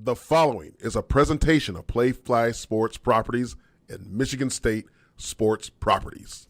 The following is a presentation of Playfly Sports Properties and Michigan State Sports Properties.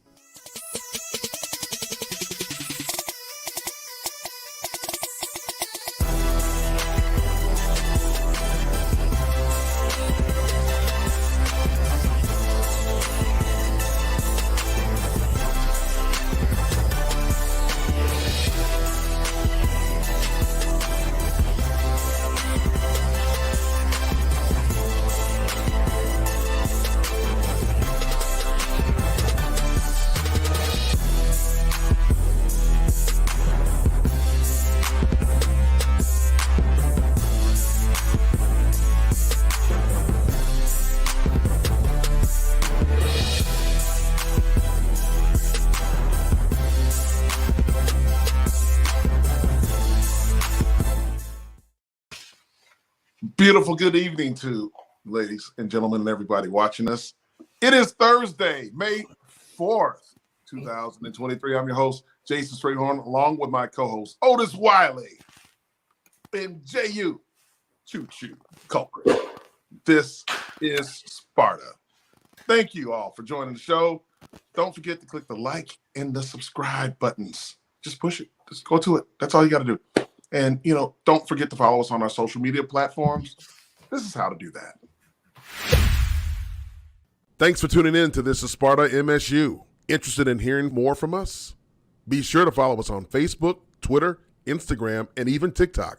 Beautiful good evening to ladies and gentlemen and everybody watching us. It is Thursday, May 4th, 2023. I'm your host, Jason Strayhorn, along with my co-host, Otis Wiley and Jehuu Caulcrick. This is Sparta. Thank you all for joining the show. Don't forget to click the like and the subscribe buttons. Just push it. Just go to it. That's all you got to do. And, don't forget to follow us on our social media platforms. This is how to do that. Thanks for tuning in to This is Sparta MSU. Interested in hearing more from us? Be sure to follow us on Facebook, Twitter, Instagram, and even TikTok.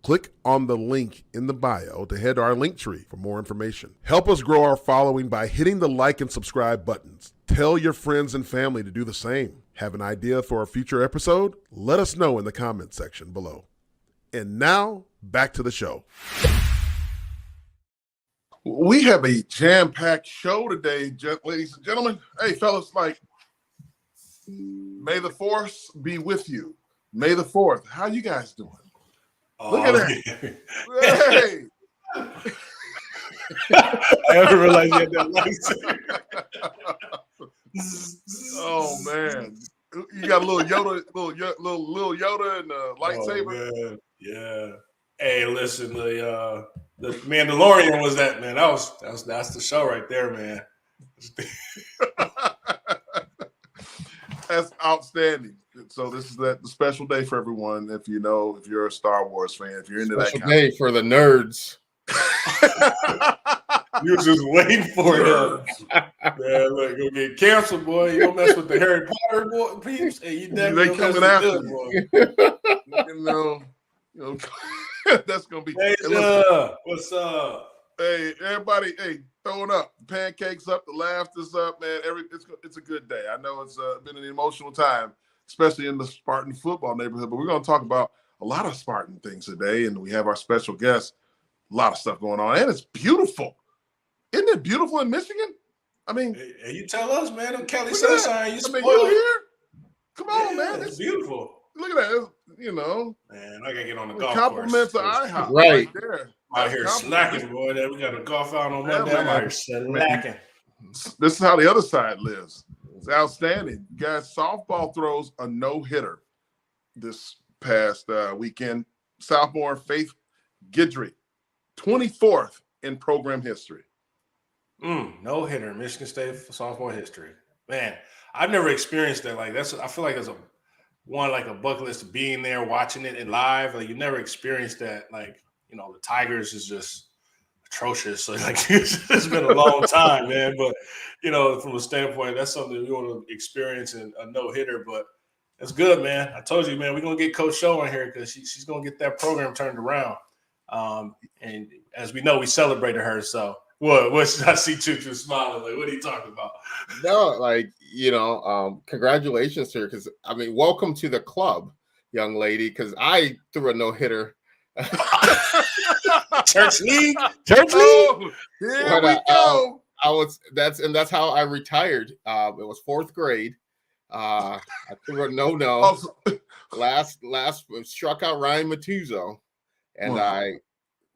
Click on the link in the bio to head to our link tree for more information. Help us grow our following by hitting the like and subscribe buttons. Tell your friends and family to do the same. Have an idea for a future episode? Let us know in the comments section below. And now, back to the show. We have a jam-packed show today, ladies and gentlemen. Hey, fellas, may the force be with you. May the 4th. How you guys doing? Look at that. Hey. I never realized you had that lightsaber. Oh man, you got a little Yoda, little Yoda, and a lightsaber. Oh, yeah. Hey, listen, the Mandalorian was that, man. That's the show right there, man. That's outstanding. So this is the special day for everyone. If you're a Star Wars fan, if you're into special that kind day for the nerds. You was just waiting for it. Man, look, go get canceled, boy. You don't mess with the Harry Potter boy, peeps. Hey, you definitely they coming after you. That's gonna be. Hey, what's up? Hey, everybody! Hey, throwing up pancakes up, the laughter's up, man. It's a good day. I know it's been an emotional time, especially in the Spartan football neighborhood. But we're gonna talk about a lot of Spartan things today, and we have our special guest. A lot of stuff going on, and it's beautiful. Isn't it beautiful in Michigan? I mean, hey, you tell us, man. On Kelly Sunshine, you here? Come on, man. It's beautiful. Look at that. Man, I gotta get on the golf compliments course. Compliments of IHOP right there. Out here slacking, boy. We got a golf out on Monday. I'm out here slacking. This is how the other side lives. It's outstanding. You guys, softball throws a no-hitter this past weekend. Sophomore Faith Guidry, 24th in program history. No-hitter in Michigan State sophomore history. Man, I've never experienced that. I feel like there's a bucket list of being there, watching it live. Like, you never experienced that. The Tigers is just atrocious. So it's been a long time, man. But from a standpoint, that's something we want to experience in a no-hitter. But it's good, man. I told you, man, we're gonna get Coach Show in here because she's gonna get that program turned around. And as we know, we celebrated her. So what I see Choo smiling. Like, what are you talking about? No, congratulations to her, because welcome to the club, young lady, because I threw a no-hitter. Church league. Oh, here we go. That's how I retired. It was 4th grade. I threw a no. Last struck out Ryan Matuzzo, and I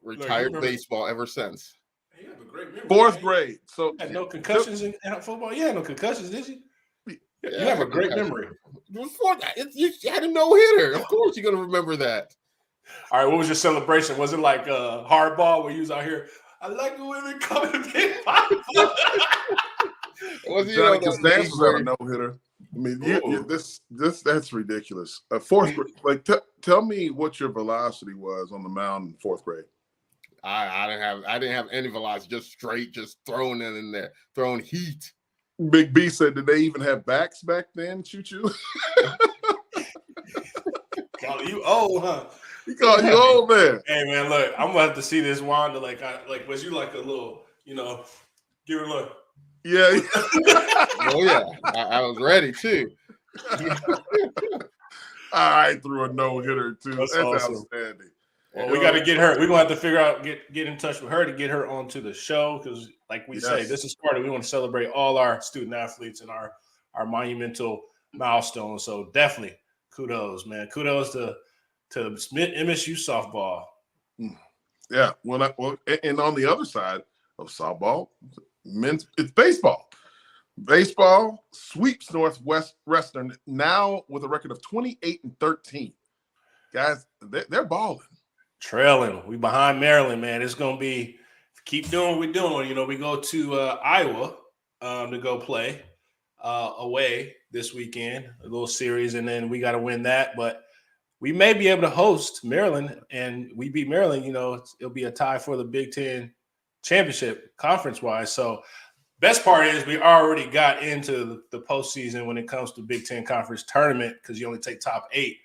retired baseball ever since. You have a great memory. 4th grade. So had no concussions in football. You had no concussions, did you? You have a great memory. You had a no-hitter. Of course you're going to remember that. All right, what was your celebration? Was it like hardball where you was out here? I like the women coming to pick my Johnny Costanza was at a no-hitter. I mean, that's ridiculous. Fourth grade, like, tell me what your velocity was on the mound in fourth grade. I didn't have any velocity, just straight, just throwing it in there, throwing heat. Big B said, did they even have backs back then? Choo-choo. Call you old, huh? He called you old, man. Hey, man, look, I'm about to see this Wanda. Was you like a little, give her a look? Yeah. Oh yeah, I was ready too. I threw a no-hitter too. That's awesome. Outstanding. Well, we got to get her. We're gonna have to figure out get in touch with her to get her onto the show because, like we say, this is Sparta. We want to celebrate all our student athletes and our monumental milestones. So definitely, kudos, man. Kudos to MSU softball. Yeah. And on the other side of softball, it's baseball. Baseball sweeps Northwestern now with a record of 28-13. Guys, they're balling. Trailing. We behind Maryland, man. It's going to be keep doing what we're doing. We go to Iowa to go play away this weekend, a little series, and then we got to win that. But we may be able to host Maryland, and we beat Maryland. It'll be a tie for the Big Ten championship conference-wise. So best part is we already got into the postseason when it comes to Big Ten conference tournament because you only take top 8.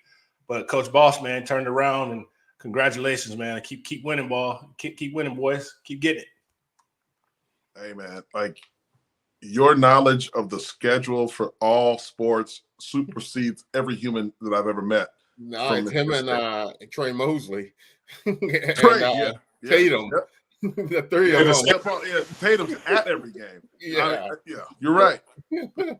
But Coach Boss, man, turned around and congratulations, man. Keep winning, ball. Keep winning, boys. Keep getting it. Hey, man, like your knowledge of the schedule for all sports supersedes every human that I've ever met. No, it's him and Trey Mosley. Trey, Tatum. Yep. The three of them. Tatum's at every game. Yeah, you're right.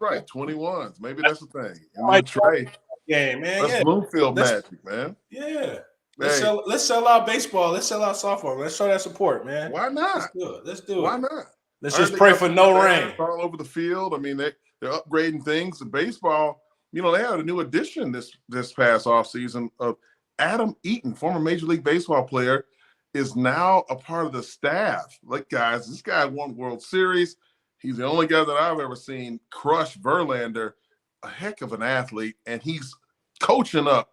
Right, 21s. Maybe that's the thing. And Trey. Game, man. That's Bloomfield magic, man. Yeah. Let's sell out baseball. Let's sell out softball. Let's show that support, man. Why not? Let's do it. Why not? Let's just pray for no rain. All over the field. I mean, they're upgrading things. The baseball, they had a new addition this past offseason of Adam Eaton, former Major League Baseball player, is now a part of the staff. Like, guys, this guy won World Series. He's the only guy that I've ever seen crush Verlander. A heck of an athlete, and he's coaching up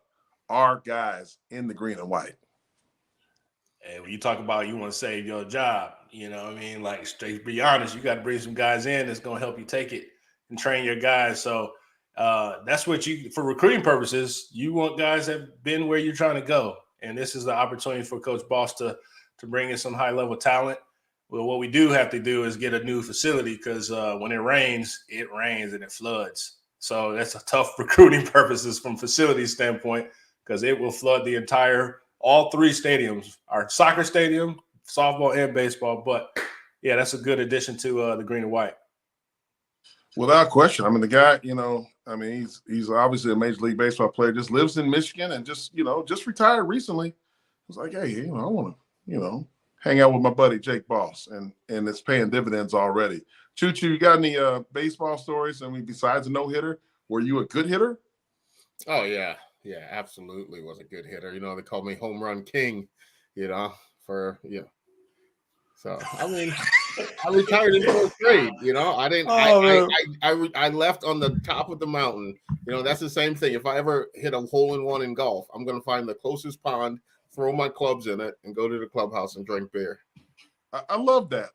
our guys in the green and white. Hey, when you talk about you want to save your job, like straight be honest, you got to bring some guys in that's going to help you take it and train your guys. So that's what for recruiting purposes, you want guys that have been where you're trying to go. And this is the opportunity for Coach Boss to bring in some high-level talent. Well, what we do have to do is get a new facility because when it rains and it floods. So that's a tough recruiting purposes from facility standpoint because it will flood all 3 stadiums, our soccer stadium, softball, and baseball. But, yeah, that's a good addition to the green and white. Without question. I mean, the guy, he's obviously a Major League Baseball player, just lives in Michigan and just retired recently. It's like, hey, I want to, hang out with my buddy Jake Boss, and it's paying dividends already. Choo-Choo, you got any baseball stories? I mean, besides a no-hitter, were you a good hitter? Oh, yeah. Yeah, absolutely was a good hitter. They called me home run king, So, I mean, I retired in 4th grade, I didn't I left on the top of the mountain. That's the same thing. If I ever hit a hole-in-one in golf, I'm going to find the closest pond, throw my clubs in it, and go to the clubhouse and drink beer. I love that.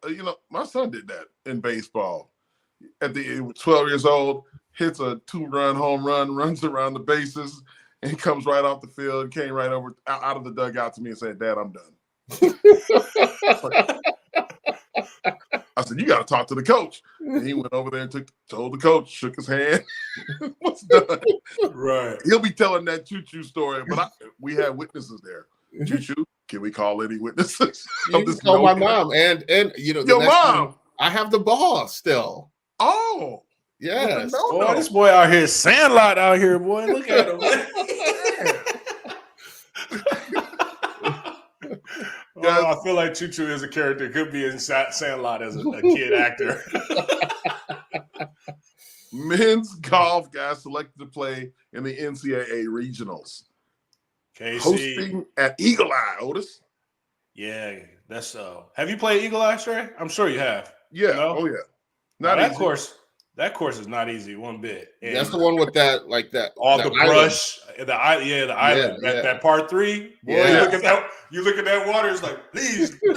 My son did that in baseball. At the 12 years old, hits a 2-run home run, runs around the bases, and comes right off the field, came right over out of the dugout to me and said, "Dad, I'm done." I said, "You got to talk to the coach." And he went over there and told the coach, shook his hand, was done. Right. He'll be telling that Choo-Choo story, but we had witnesses there. Choo-Choo, can we call any witnesses? You can call my mom and your mom. I have the ball still. Oh, yes. Boy, this boy out here, Sandlot out here, boy. Look at him. I feel like Choo-Choo is a character. Could be in Sandlot as a kid actor. Men's golf guys selected to play in the NCAA regionals. KC. hosting at Eagle Eye, Otis. Yeah, that's have you played Eagle Eye, Stray? I'm sure you have. Yeah. No? Oh, yeah. Now, Not easy. that course is not easy one bit. And that's the one with that, like that. all that the island. brush, the island, that part 3. Boy, you look at that water, it's like, please. You're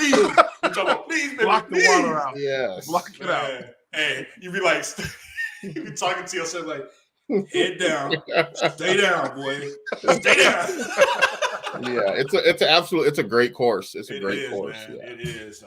talking about, please, baby, Block the water out. Yes. Block it out. Hey, you be like, you be talking to yourself like, head down, stay down, boy, stay down. Yeah, it's a great course. It's a great course. Man. Yeah. It is.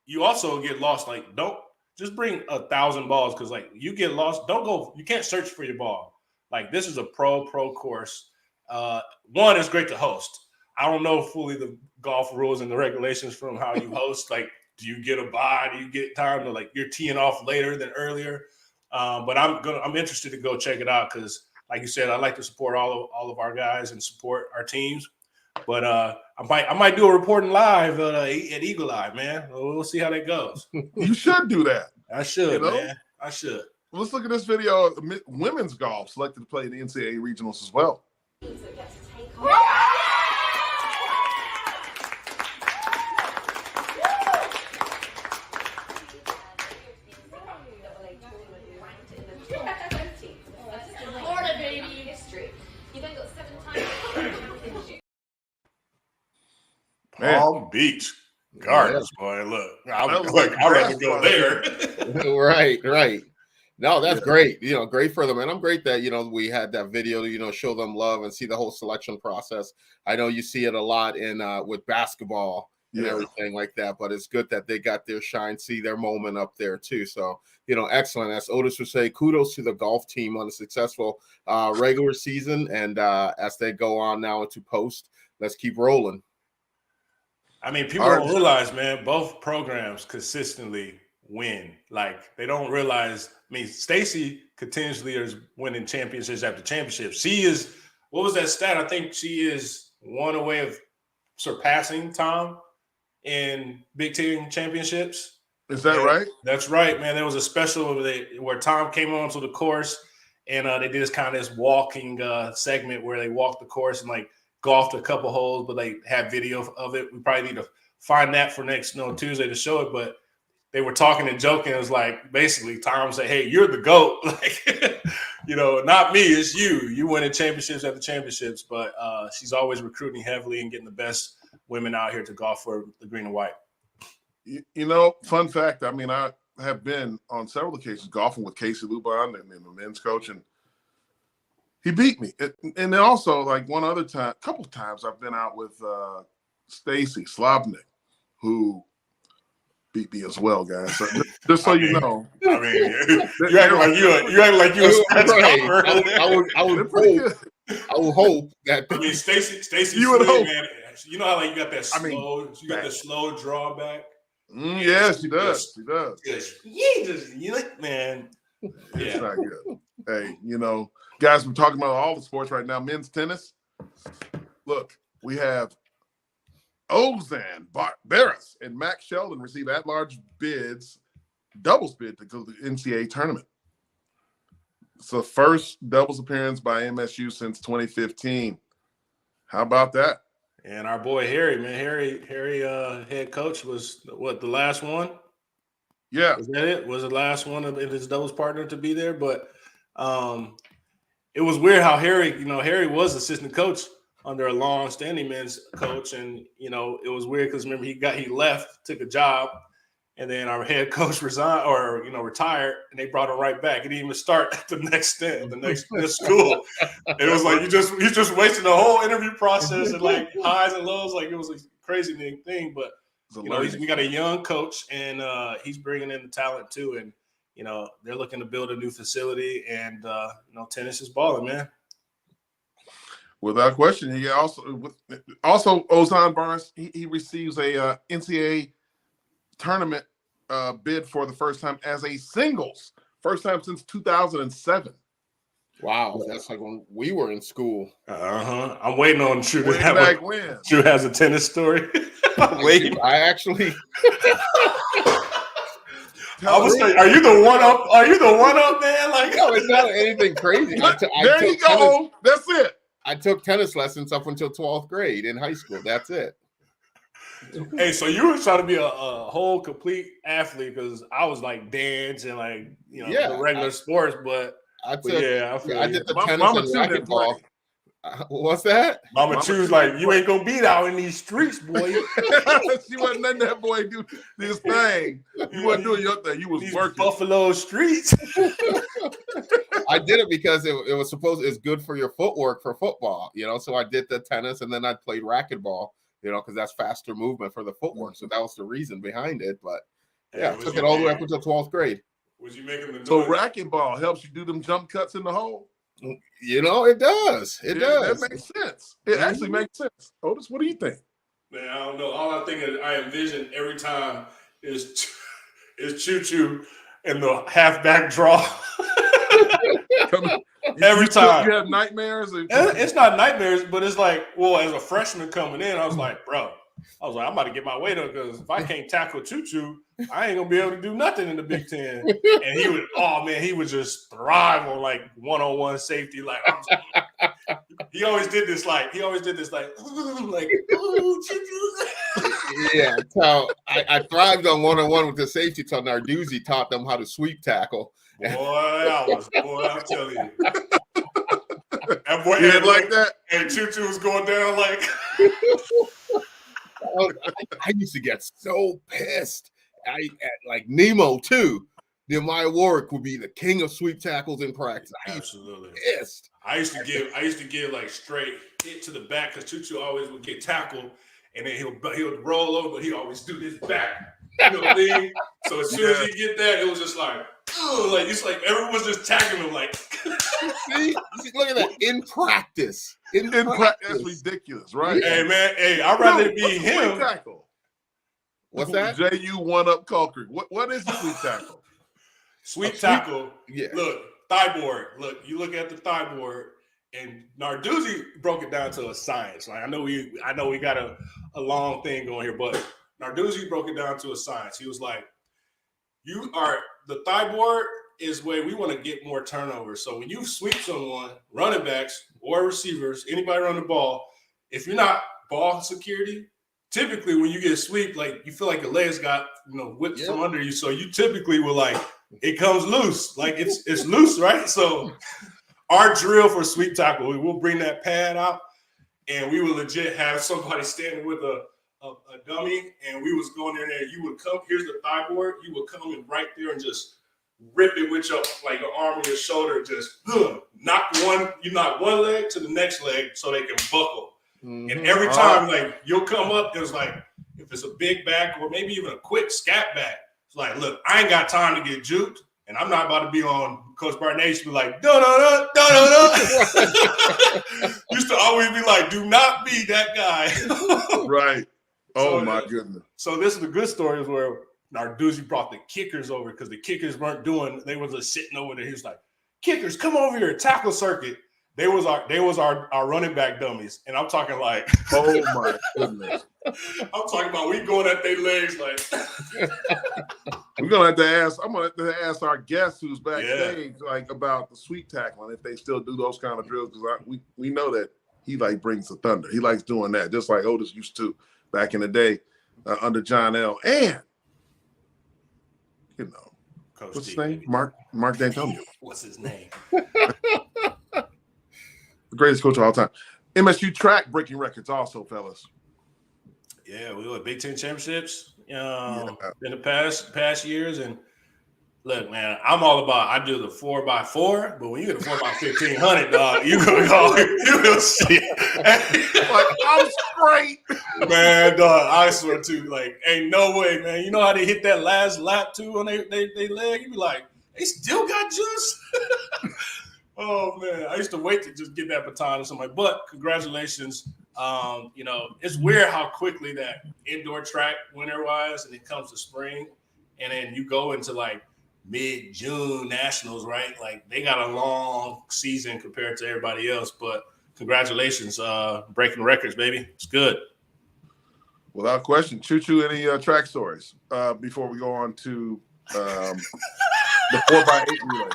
You also get lost. Like, don't just bring 1,000 balls because, like, you get lost. Don't go. You can't search for your ball. Like, this is a pro course. One, it's great to host. I don't know fully the golf rules and the regulations from how you host. Like, do you get a bye? Do you get time to, like, you're teeing off later than earlier? But I'm interested to go check it out because, like you said, I like to support all of our guys and support our teams. But I might do a reporting live at Eagle Eye, man. We'll see how that goes. You should do that. I should, you know? man. I should. Let's look at this video. Women's golf selected to play in the NCAA regionals as well. Palm Beach Gardens, boy. Look, I'd rather go there. Right. No, that's great. Great for them. And I'm great that, we had that video to, show them love and see the whole selection process. I know you see it a lot in with basketball and everything like that, but it's good that they got their shine, see their moment up there too. So, excellent. As Otis would say, kudos to the golf team on a successful regular season. And as they go on now into post, let's keep rolling. I mean, people don't realize, man, both programs consistently win. Like, they don't realize. I mean, Stacy continuously is winning championships after championships. She is, what was that stat? I think she is one away of surpassing Tom in Big Ten championships. Is that right? That's right, man. There was a special where Tom came onto the course and they did this kind of this walking segment where they walked the course and, like, golfed a couple holes, but they had video of it. We probably need to find that for next Tuesday to show it. But they were talking and joking. It was like basically Tom said, "Hey, you're the GOAT." Like, not me, it's you. You winning championships after championships. But she's always recruiting heavily and getting the best women out here to golf for the green and white. Fun fact. I mean, I have been on several occasions golfing with Casey Lubon and the men's coach, and he beat me. And then also, like, couple times I've been out with Stacy Slobnick, who beat me as well, guys. So, just so you know. I mean, you act like you a scratch golfer. I would hope that. I mean, Stacy, you would hope, man. You know how, like, you got that slow, the slow drawback. Yes, she does. She does. Man. It's not good. Hey, guys, we're talking about all the sports right now. Men's tennis. Look, we have Ozan Barris and Max Sheldon receive at-large doubles bid to go to the NCAA tournament. It's the first doubles appearance by MSU since 2015. How about that? And our boy Harry, man, Harry, head coach was the last one? Yeah. Was that it? Was the last one of his doubles partner to be there? But it was weird how Harry was assistant coach under a long-standing men's coach, and it was weird because remember he left, took a job, and then our head coach resigned or retired, and they brought him right back. He didn't even start at the next school. It was like you just wasting the whole interview process and, like, highs and lows. Like, it was a crazy thing, but we got a young coach, and he's bringing in the talent too, and they're looking to build a new facility, and tennis is balling, man. Without question. He also Ozan Barnes, he receives a NCAA tournament bid for the first time as a singles, first time since 2007. Wow, that's like when we were in school. I'm waiting on True to have True has a tennis story. I'm waiting. I actually. I was saying, are you the one up? Are you the one up, man? Like, no, it's not anything crazy. There you go. That's it. I took tennis lessons up until 12th grade in high school. That's it. Hey, so you were trying to be a whole complete athlete because I was like dance and like the regular sports, but I did the tennis and racquetball. What's that? Mama Chu's like, you ain't gonna beat out in these streets, boy. She wasn't letting that boy do this thing. You wasn't doing your thing. You was working Buffalo streets. I did it because it's good for your footwork for football, So I did the tennis and then I played racquetball, because that's faster movement for the footwork. So that was the reason behind it. But I took it all the way up until 12th grade. Was you making the So racquetball helps you do them jump cuts in the hole? It does. It does. That makes sense. It actually makes sense. Otis, what do you think? Man, I don't know. All I think is I envision every time is Choo Choo in the halfback draw. Every time. You have nightmares? It's not nightmares, but it's like, as a freshman coming in, I was like, I'm about to get my weight up because if I can't tackle Choo Choo, I ain't gonna be able to do nothing in the Big Ten. And he would just thrive on like one-on-one safety. Like he always did this like oh, Choo Choo. Yeah, so I thrived on one-on-one with the safety till Narduzzi taught them how to sweep tackle. I'm telling you. That boy didn't like that. And Choo Choo was going down like I used to get so pissed. Like Nemo too. Then my work would be the king of sweep tackles in practice. Absolutely pissed. I used to give like straight hit to the back because Choo Choo always would get tackled, and then he would roll over, but he always do this back. You know what I mean? So as soon as he get that, it was just like, it's like everyone's just tagging him like. See, look at that in practice. In practice, that's ridiculous, right? Hey man, I'd rather be him. What's that? Jehuu one-up Caulcrick. What is the sweep tackle? Sweep tackle. Yeah. Look, thigh board. Look, you look at the thigh board, and Narduzzi broke it down to a science. Like I know we got a long thing going here, but Narduzzi broke it down to a science. He was like, the thigh board is where we want to get more turnovers. So when you sweep someone, running backs or receivers, anybody run the ball, if you're not ball security, typically when you get sweep, like you feel like your legs got whipped from under you. So you typically will it comes loose, like it's loose, right? So our drill for sweep tackle, we will bring that pad out, and we will legit have somebody standing with a dummy, and we was going in there. You would come. Here's the thigh board. You would come in right there and just rip it with your arm and your shoulder. Just knock one leg to the next leg so they can buckle. Mm-hmm. And every time, you'll come up, it was like, if it's a big back or maybe even a quick scat back, it's like, look, I ain't got time to get juked, and I'm not about to be on Coach Barton used to be like, da-da-da, da-da-da. Used to always be like, do not be that guy. Right. Oh, my goodness. So this is the good stories where Narduzzi brought the kickers over because the kickers they was just sitting over there. He was like, kickers, come over here, tackle circuit. They was our running back dummies. And I'm talking like, oh my goodness. I'm talking about we going at their legs like. I'm gonna have to ask our guest who's backstage about the sweep tackling if they still do those kind of drills, because we know that he brings the thunder. He likes doing that, just like Otis used to back in the day under John L. And Coach what's his name? Mark D'Antonio. What's his name? The greatest coach of all time. MSU track breaking records also, fellas. Yeah, we were Big Ten championships in the past years. And look, man, I'm all about, I do the 4x4, but when you get a 4x1500, dog, you gonna see. I'm straight. Man, dog, I swear to, ain't no way, man. You know how they hit that last lap too on they leg? You be like, they still got juice. Oh man, I used to wait to just get that baton or something. But congratulations. It's weird how quickly that indoor track winter-wise, and it comes to spring, and then you go into mid-June nationals, right? They got a long season compared to everybody else. But congratulations, breaking records, baby. It's good. Without question. Choo Choo, any track stories before we go on to the 4x8 relay?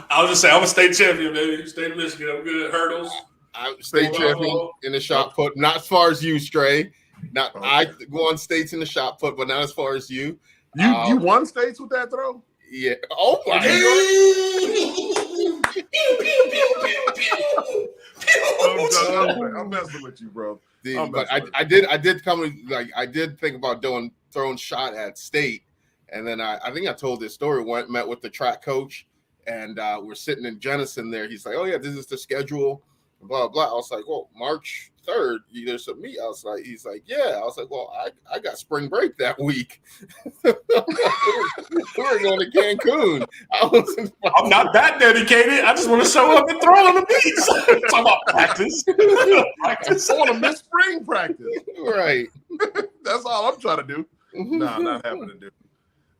I was just saying, I'm a state champion, baby. State of Michigan. I'm good at hurdles. I'm state champion in the shot put. Not as far as you, Stray. Not okay. I won states in the shot put, but not as far as you. You won states with that throw? Yeah. Oh my God. I'm messing with you, bro. But I did think about throwing shot at state, and then I think I told this story. Met with the track coach, and we're sitting in Jenison there. He's like, "Oh yeah, this is the schedule." Blah blah. I was like, "Well, March 3rd, there's a meet." He's like, "Yeah." I was like, "Well, I got spring break that week. We're going to Cancun." I'm not that dedicated. I just want to show up and throw on the beach. Talk about practice. I want to miss spring practice. Right. That's all I'm trying to do. Nah, not having to do.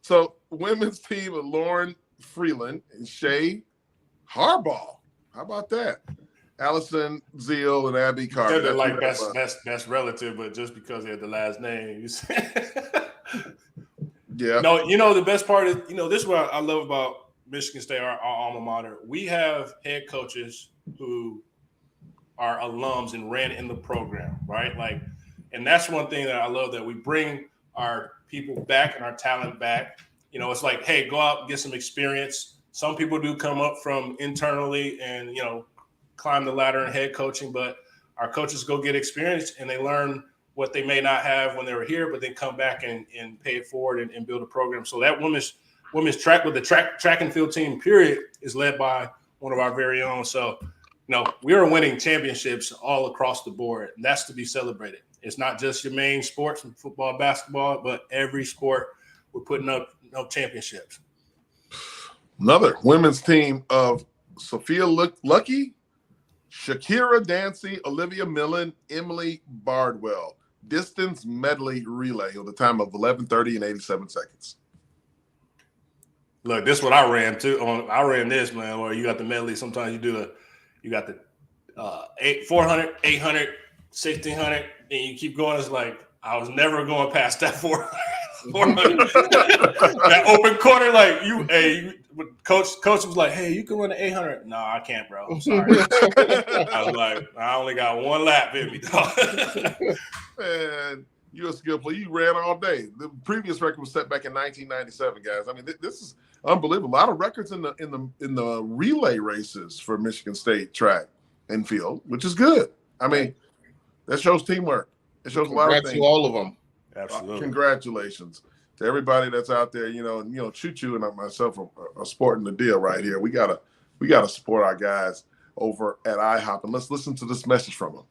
So, women's team of Lauren Freeland and Shay Harbaugh. How about that? Allison Zeal and Abby Carter. They're like best relative, but just because they had the last name. Yeah. No, the best part is, this is what I love about Michigan State, our alma mater. We have head coaches who are alums and ran in the program, right? And that's one thing that I love, that we bring our people back and our talent back. It's like, hey, go out and get some experience. Some people do come up from internally and, climb the ladder in head coaching, but our coaches go get experience and they learn what they may not have when they were here, but then come back and pay it forward and build a program. So that women's track with the track and field team, period, is led by one of our very own. So, we are winning championships all across the board, and that's to be celebrated. It's not just your main sports, football, basketball, but every sport we're putting up championships. Another women's team of Sophia Lucky, Shakira Dancy, Olivia Millen, Emily Bardwell. Distance medley relay on the time of 11:30 and 87 seconds. Look, this is what I ran too. I ran this, man, where you got the medley. Sometimes you got the 400, 800, 1600, and you keep going. It's like I was never going past that 400. That open corner, coach was like, "Hey, you can run the 800." No, I can't, bro. I'm sorry. I was like, I only got one lap in me, dog. Man, you're a skilled player. You ran all day. The previous record was set back in 1997, guys. I mean, this is unbelievable. A lot of records in the relay races for Michigan State track and field, which is good. I mean, that shows teamwork. It shows a lot of things. To all of them. Absolutely. Congratulations to everybody that's out there. Choo Choo and myself are sporting the deal right here. We gotta support our guys over at IHOP, and let's listen to this message from them.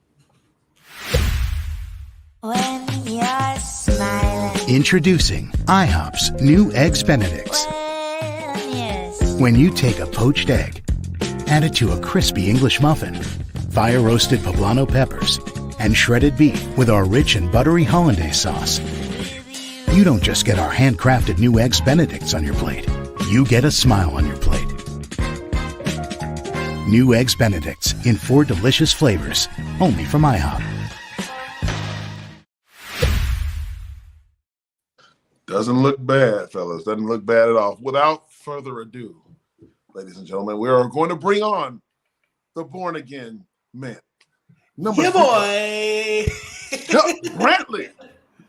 When you're smiling. Introducing IHOP's new Eggs Benedicts. When you take a poached egg, add it to a crispy English muffin, fire-roasted poblano peppers, and shredded beef with our rich and buttery hollandaise sauce. You don't just get our handcrafted new Eggs Benedicts on your plate. You get a smile on your plate. New Eggs Benedicts in 4 delicious flavors, only from IHOP. Doesn't look bad, fellas. Doesn't look bad at all. Without further ado, ladies and gentlemen, we are going to bring on the born-again man. Number 3. Boy. Chuck Brantley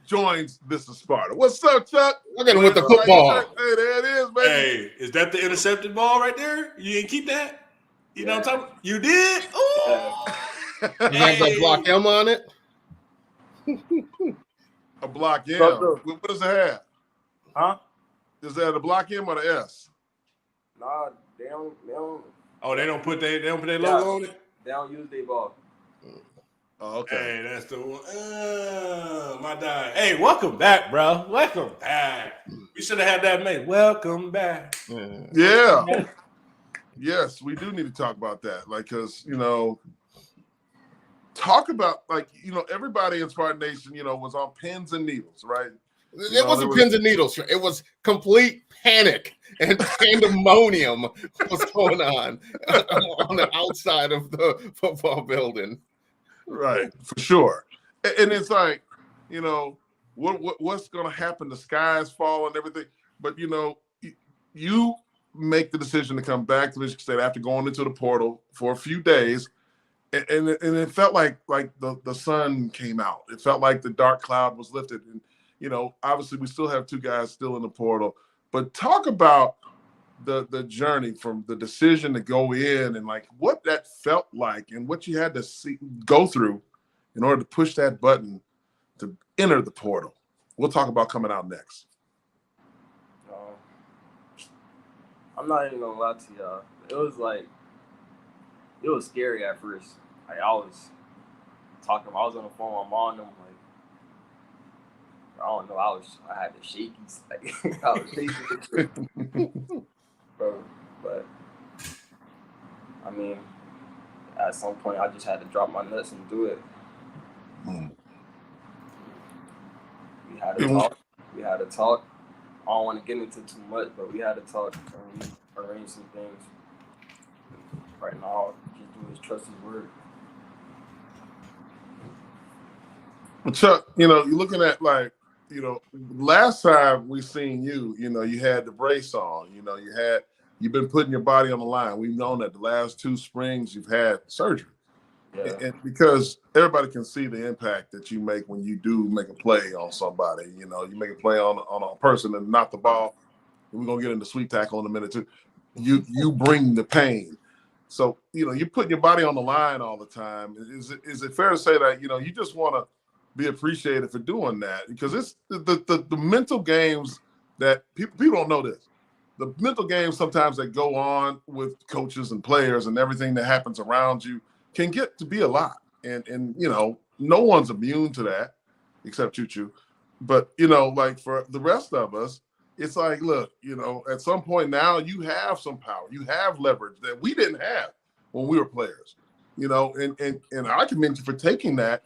joins This is Sparta. What's up, Chuck? Look at him with the football. Hey, there it is, baby. Hey, is that the intercepted ball right there? You didn't keep that? You know what I'm talking about? You did? Ooh. You have that block M on it? A block M. What does it have? Huh? Is that a block M or the S? Nah, they don't. Oh, they don't put their logo on it? They don't use their ball. Oh, okay. Hey, that's the one. My dad. Hey, welcome back, bro. Welcome back. We should have had that made. Welcome back. Yeah. Yes, we do need to talk about that. Because, talk about, everybody in Spartan Nation, was on pins and needles, right? It wasn't pins and needles. It was complete panic and pandemonium was going on the outside of the football building. Right, for sure. And it's like, what's going to happen? The skies fall and everything. But, you make the decision to come back to Michigan State after going into the portal for a few days. and it felt like the sun came out. It felt like the dark cloud was lifted. And, you know, obviously we still have 2 guys still in the portal. But talk about the journey from the decision to go in and like what that felt like and what you had to go through in order to push that button to enter the portal. We'll talk about coming out next. I'm not even gonna lie to y'all. It was scary at first. Like I was on the phone with my mom and I'm like, I don't know, I had the shakies. Like I was shaking. Bro, but I mean, at some point I just had to drop my nuts and do it. We had to talk. I don't want to get into too much, but we had to talk and arrange some things. Right now, just do is trust his word. Well, Chuck, you know, you're looking at like, you know, last time we seen you, you know, you had the brace on, you know, you've been putting your body on the line. We've known that the last 2 springs you've had surgery. Yeah. And because everybody can see the impact that you make when you do make a play on somebody. You know, you make a play on a person and knock the ball. And we're gonna get into sweep tackle in a minute too. You bring the pain. So, you know, you're putting your body on the line all the time. Is it fair to say that, you know, you just want to be appreciated for doing that? Because it's the mental games that people don't know this. The mental games sometimes that go on with coaches and players and everything that happens around you can get to be a lot. And you know, no one's immune to that except Choo-Choo. But, you know, like for the rest of us, it's like, look, you know, at some point now you have some power. You have leverage that we didn't have when we were players. You know, and I commend you for taking that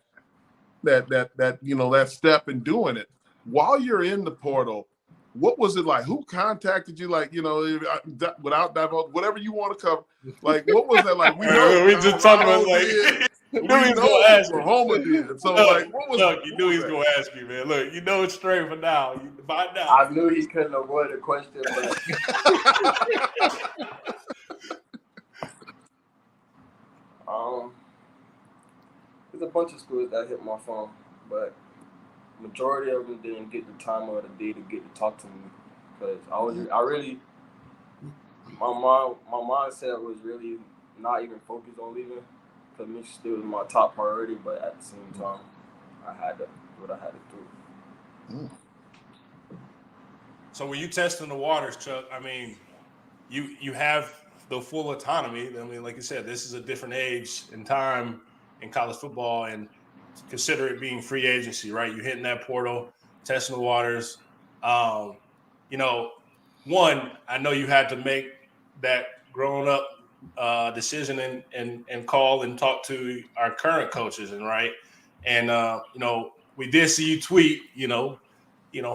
you know, that step and doing it. While you're in the portal, what was it like? Who contacted you? Like, you know, without divulging, whatever you want to cover. Like, what was that like? We know we just talking about like we know Oklahoma did. So, like, what was? Look, you knew he was gonna ask me, man. Look, you know it's straight for now. By now, I knew he couldn't avoid the question, but there's a bunch of schools that hit my phone, but majority of them didn't get the time of the day to get to talk to me because my mindset was really not even focused on leaving because Michigan State was my top priority, but at the same time, I had to do what I had to do. So were you testing the waters, Chuck? I mean, you have the full autonomy. I mean, like you said, this is a different age and time in college football, and consider it being free agency, right? You're hitting that portal, testing the waters. You know, one, I know you had to make that grown-up decision and call and talk to our current coaches, and right. And you know, we did see you tweet, you know,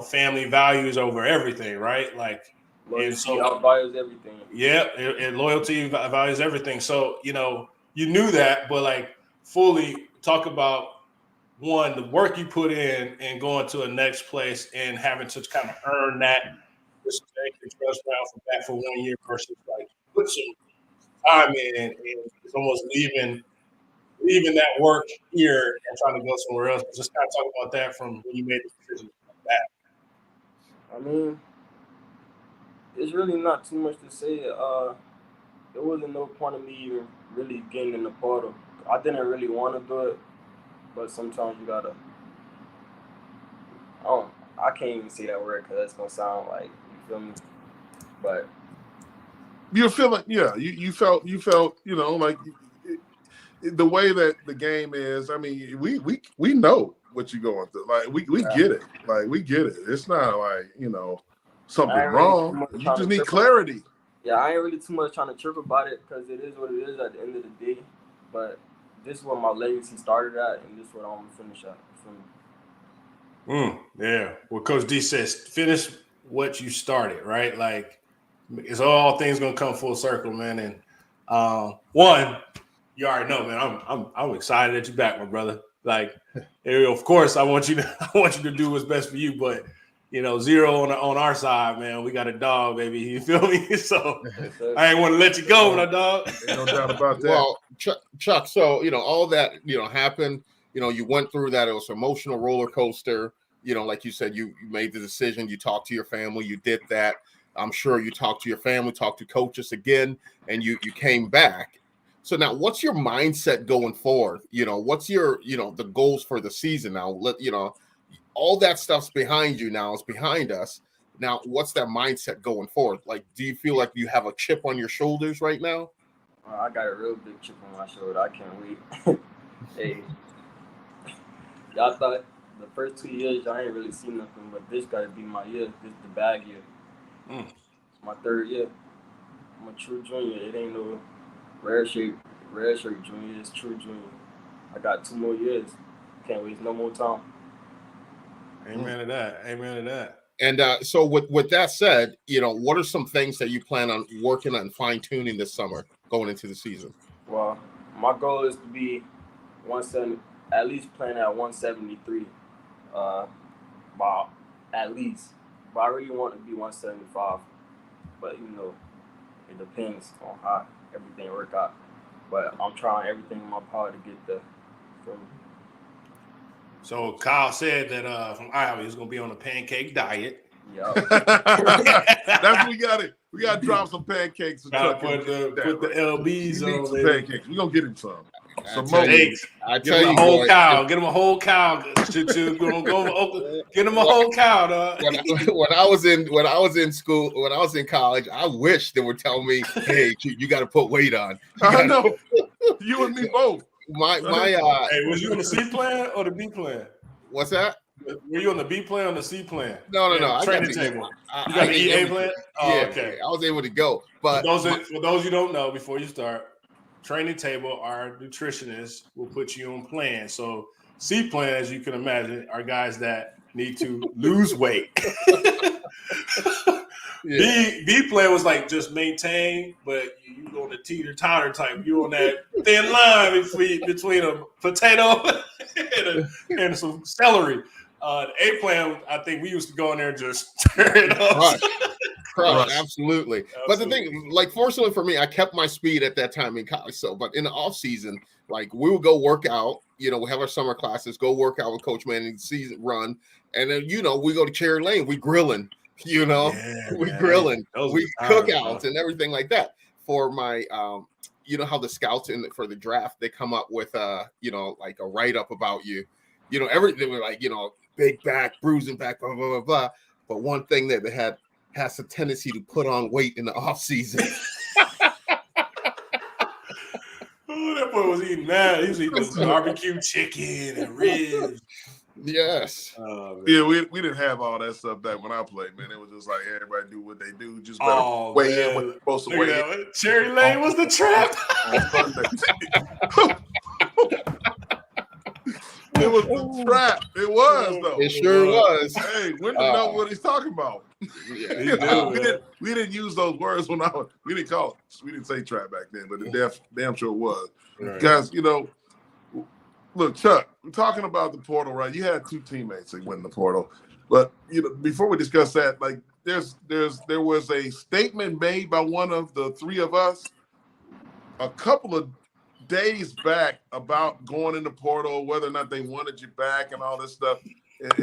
family values over everything, right? Like, loyalty outvalues everything. Yeah, and loyalty values everything. So, you know, you knew that, but like fully talk about one, the work you put in and going to a next place and having to kind of earn that respect and trust right for 1 year versus like put some time in and it's almost leaving that work here and trying to go somewhere else. Just kind of talk about that from when you made the decision like that. I mean, it's really not too much to say. There wasn't no point of me even really getting in the portal. I didn't really want to do it, but sometimes you gotta. I can't even say that word because it's gonna sound like, you feel me. But you're feeling, yeah. You felt, you know, like the way that the game is. I mean, we know what you're going through. Like we get it. Like we get it. It's not like, you know, something wrong. You just need clarity. Yeah, I ain't really too much trying to trip about it because it is what it is at the end of the day. But this is where my legacy started at, and this is what I'm gonna finish at. Yeah. Well, Coach D says, finish what you started, right? Like, it's all things gonna come full circle, man. And one, you already know, man. I'm excited that you're back, my brother. Like, of course, I want you to do what's best for you, but 0 on our side, man. We got a dog, baby. You feel me? So I ain't want to let you go, my dog. No doubt about that. Well, Chuck, so all that happened. You went through that. It was an emotional roller coaster. Like you said, you made the decision. You talked to your family. You did that. I'm sure you talked to your family, talked to coaches again, and you came back. So now, what's your mindset going forward? What's your the goals for the season now? All that stuff's behind you now. It's behind us. Now, what's that mindset going forward? Like, do you feel like you have a chip on your shoulders right now? I got a real big chip on my shoulder. I can't wait. Hey, y'all thought the first 2 years I ain't really seen nothing, but this got to be my year. This is the bag year. It's my 3rd year. I'm a true junior. It ain't no rare shirt junior. It's true junior. I got 2 more years. Can't waste no more time. Amen to that. Amen to that. And so with that said, what are some things that you plan on working on fine-tuning this summer going into the season? Well, my goal is to be 170, at least playing at 173, at least. But I really want to be 175. But, it depends on how everything work out. But I'm trying everything in my power to get there. So Kyle said that from IHOP he was going to be on a pancake diet. Yeah. That's what we got it. We got to drop some pancakes. Put the LBs on there. Pancakes. We're going to get him some. Some tell more. you, I Get tell him you, a whole boy, cow. Get him a whole cow. Get him a whole cow, dog. when I was in school, when I was in college, I wish they would tell me, "Hey, you got to put weight on." I know. You and me both. My Hey, was you on the C plan or the B plan? What's that? Were you on the B plan or the C plan? No. I Training got table. I You got the ate EA plan? Oh, yeah, okay. I was able to go. But For those you don't know, before you start, training table, our nutritionist will put you on plan. So C plan, as you can imagine, are guys that need to lose weight. B plan was like just maintain, but you on the teeter-totter type. You on that thin line between a potato and some celery. The A plan, I think we used to go in there and just tear it up. Crush, absolutely. But the thing, like, fortunately for me, I kept my speed at that time in college. So, but in the off season, like, we would go work out. We have our summer classes, go work out with Coach Manning, season run, and then we go to Cherry Lane, we grilling. Grilling, we cookouts and everything like that. For my, how the scouts for the draft, they come up with like a write up about you. Everything was like, big back, bruising back, blah blah blah blah. But one thing that they has a tendency to put on weight in the off season. Oh, that boy was eating mad. He was eating barbecue chicken and ribs. Yes. Yeah, we didn't have all that stuff back when I played, man. It was just like everybody do what they do. Just better weigh in when you're supposed to weigh in. Cherry Lane was the trap. It was the trap. It was, though. It sure was. Hey, Wyndham know what he's talking about. Yeah, we didn't use those words when we didn't call it. We didn't say trap back then, but it damn sure was. Right. Guys, look, Chuck, we're talking about the portal, right? You had 2 teammates that went in the portal. But before we discuss that, like there was a statement made by one of the 3 of us a couple of days back about going in the portal, whether or not they wanted you back and all this stuff.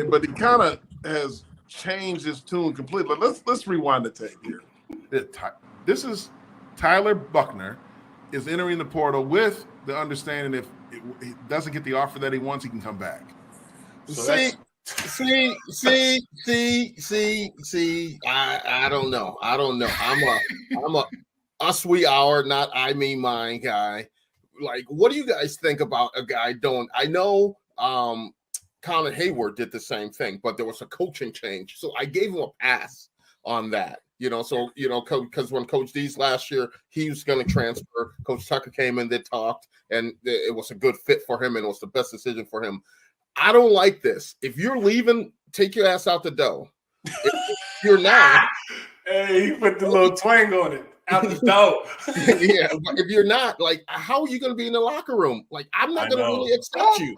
But he kind of has changed his tune completely. Let's rewind the tape here. This is Tyler Buckner is entering the portal with the understanding if he doesn't get the offer that he wants, he can come back. So see. I don't know. I'm a us we our, not I me mine guy. Like, what do you guys think about a guy doing? I know Colin Hayward did the same thing, but there was a coaching change, so I gave him a pass on that. Because when Coach D's last year, he was going to transfer. Coach Tucker came in, they talked, and it was a good fit for him, and it was the best decision for him. I don't like this. If you're leaving, take your ass out the door. If you're not, hey, he put the little twang on it. Out the door. Yeah, but if you're not, like, how are you going to be in the locker room? Like, I'm not going to really accept you.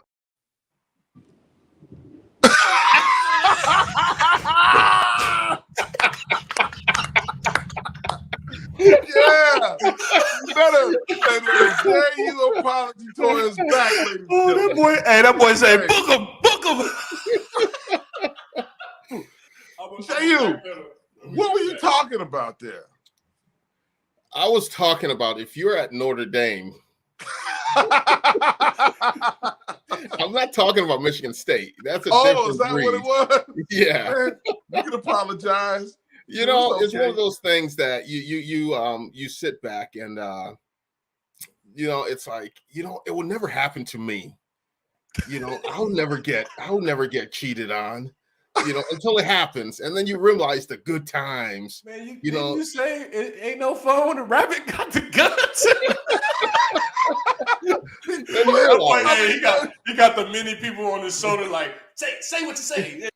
Yeah, better Jehuu apology tour is back, ladies and Oh, gentlemen. that boy said, Hey. book him. Jehuu, what were you talking about there? I was talking about if you're at Notre Dame. I'm not talking about Michigan State. That's a different is that breed. what it was? Yeah, Man, you can apologize. you know, It's it's one of okay. those things that you sit back and you know, it's like, you know, it will never happen to me. You know, I'll never get cheated on, you know, until it happens, and then you realize the good times. Man, you know, you say it ain't no fun when the rabbit got the guts. and That boy, realize, hey, he got the many people on his shoulder like, say what you say.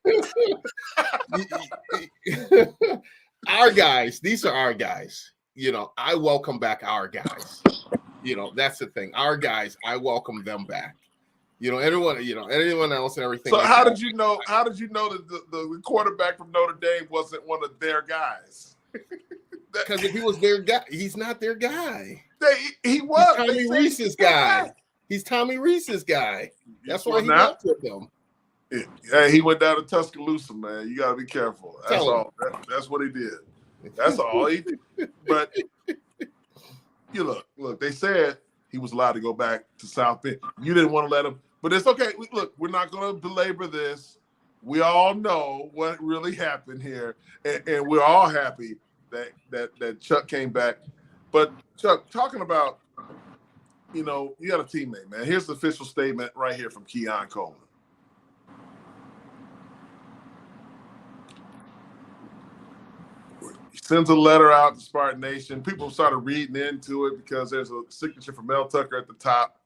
our guys, these are our guys. You know, I welcome back our guys. You know, that's the thing. Our guys, I welcome them back. You know, anyone else and everything. So like how that. did you know? How did you know that the quarterback from Notre Dame wasn't one of their guys? Because if he was their guy, he's not their guy. He was. He's They Tommy said Reese's guy. He's Tommy Reese's guy. That's why he went with them. Hey, he went down to Tuscaloosa, man. You got to be careful. That's Tell him. all. That's what he did. That's all he did. But you look. They said he was allowed to go back to South Bend. You didn't want to let him, but it's okay. Look, we're not going to belabor this. We all know what really happened here, and we're all happy that Chuck came back. But Chuck, talking about, you know, you got a teammate, man. Here's the official statement right here from Keon Coleman. He sends a letter out to Spartan Nation. People started reading into it because there's a signature from Mel Tucker at the top.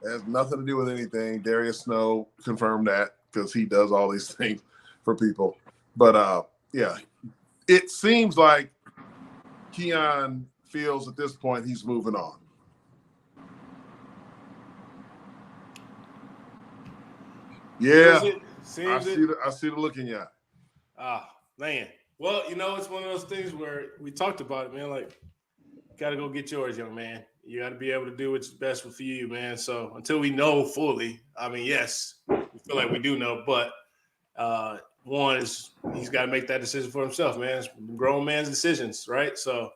It has nothing to do with anything. Darius Snow confirmed that because he does all these things for people. But yeah, it seems like Keon feels at this point he's moving on. Yeah, I see the look in your eye. Ah, man. Well, you know, it's one of those things where we talked about it, man. Like, you got to go get yours, young man. You got to be able to do what's best for you, man. So until we know fully, I mean, yes, we feel like we do know, but one is he's got to make that decision for himself, man. It's grown man's decisions, right? So,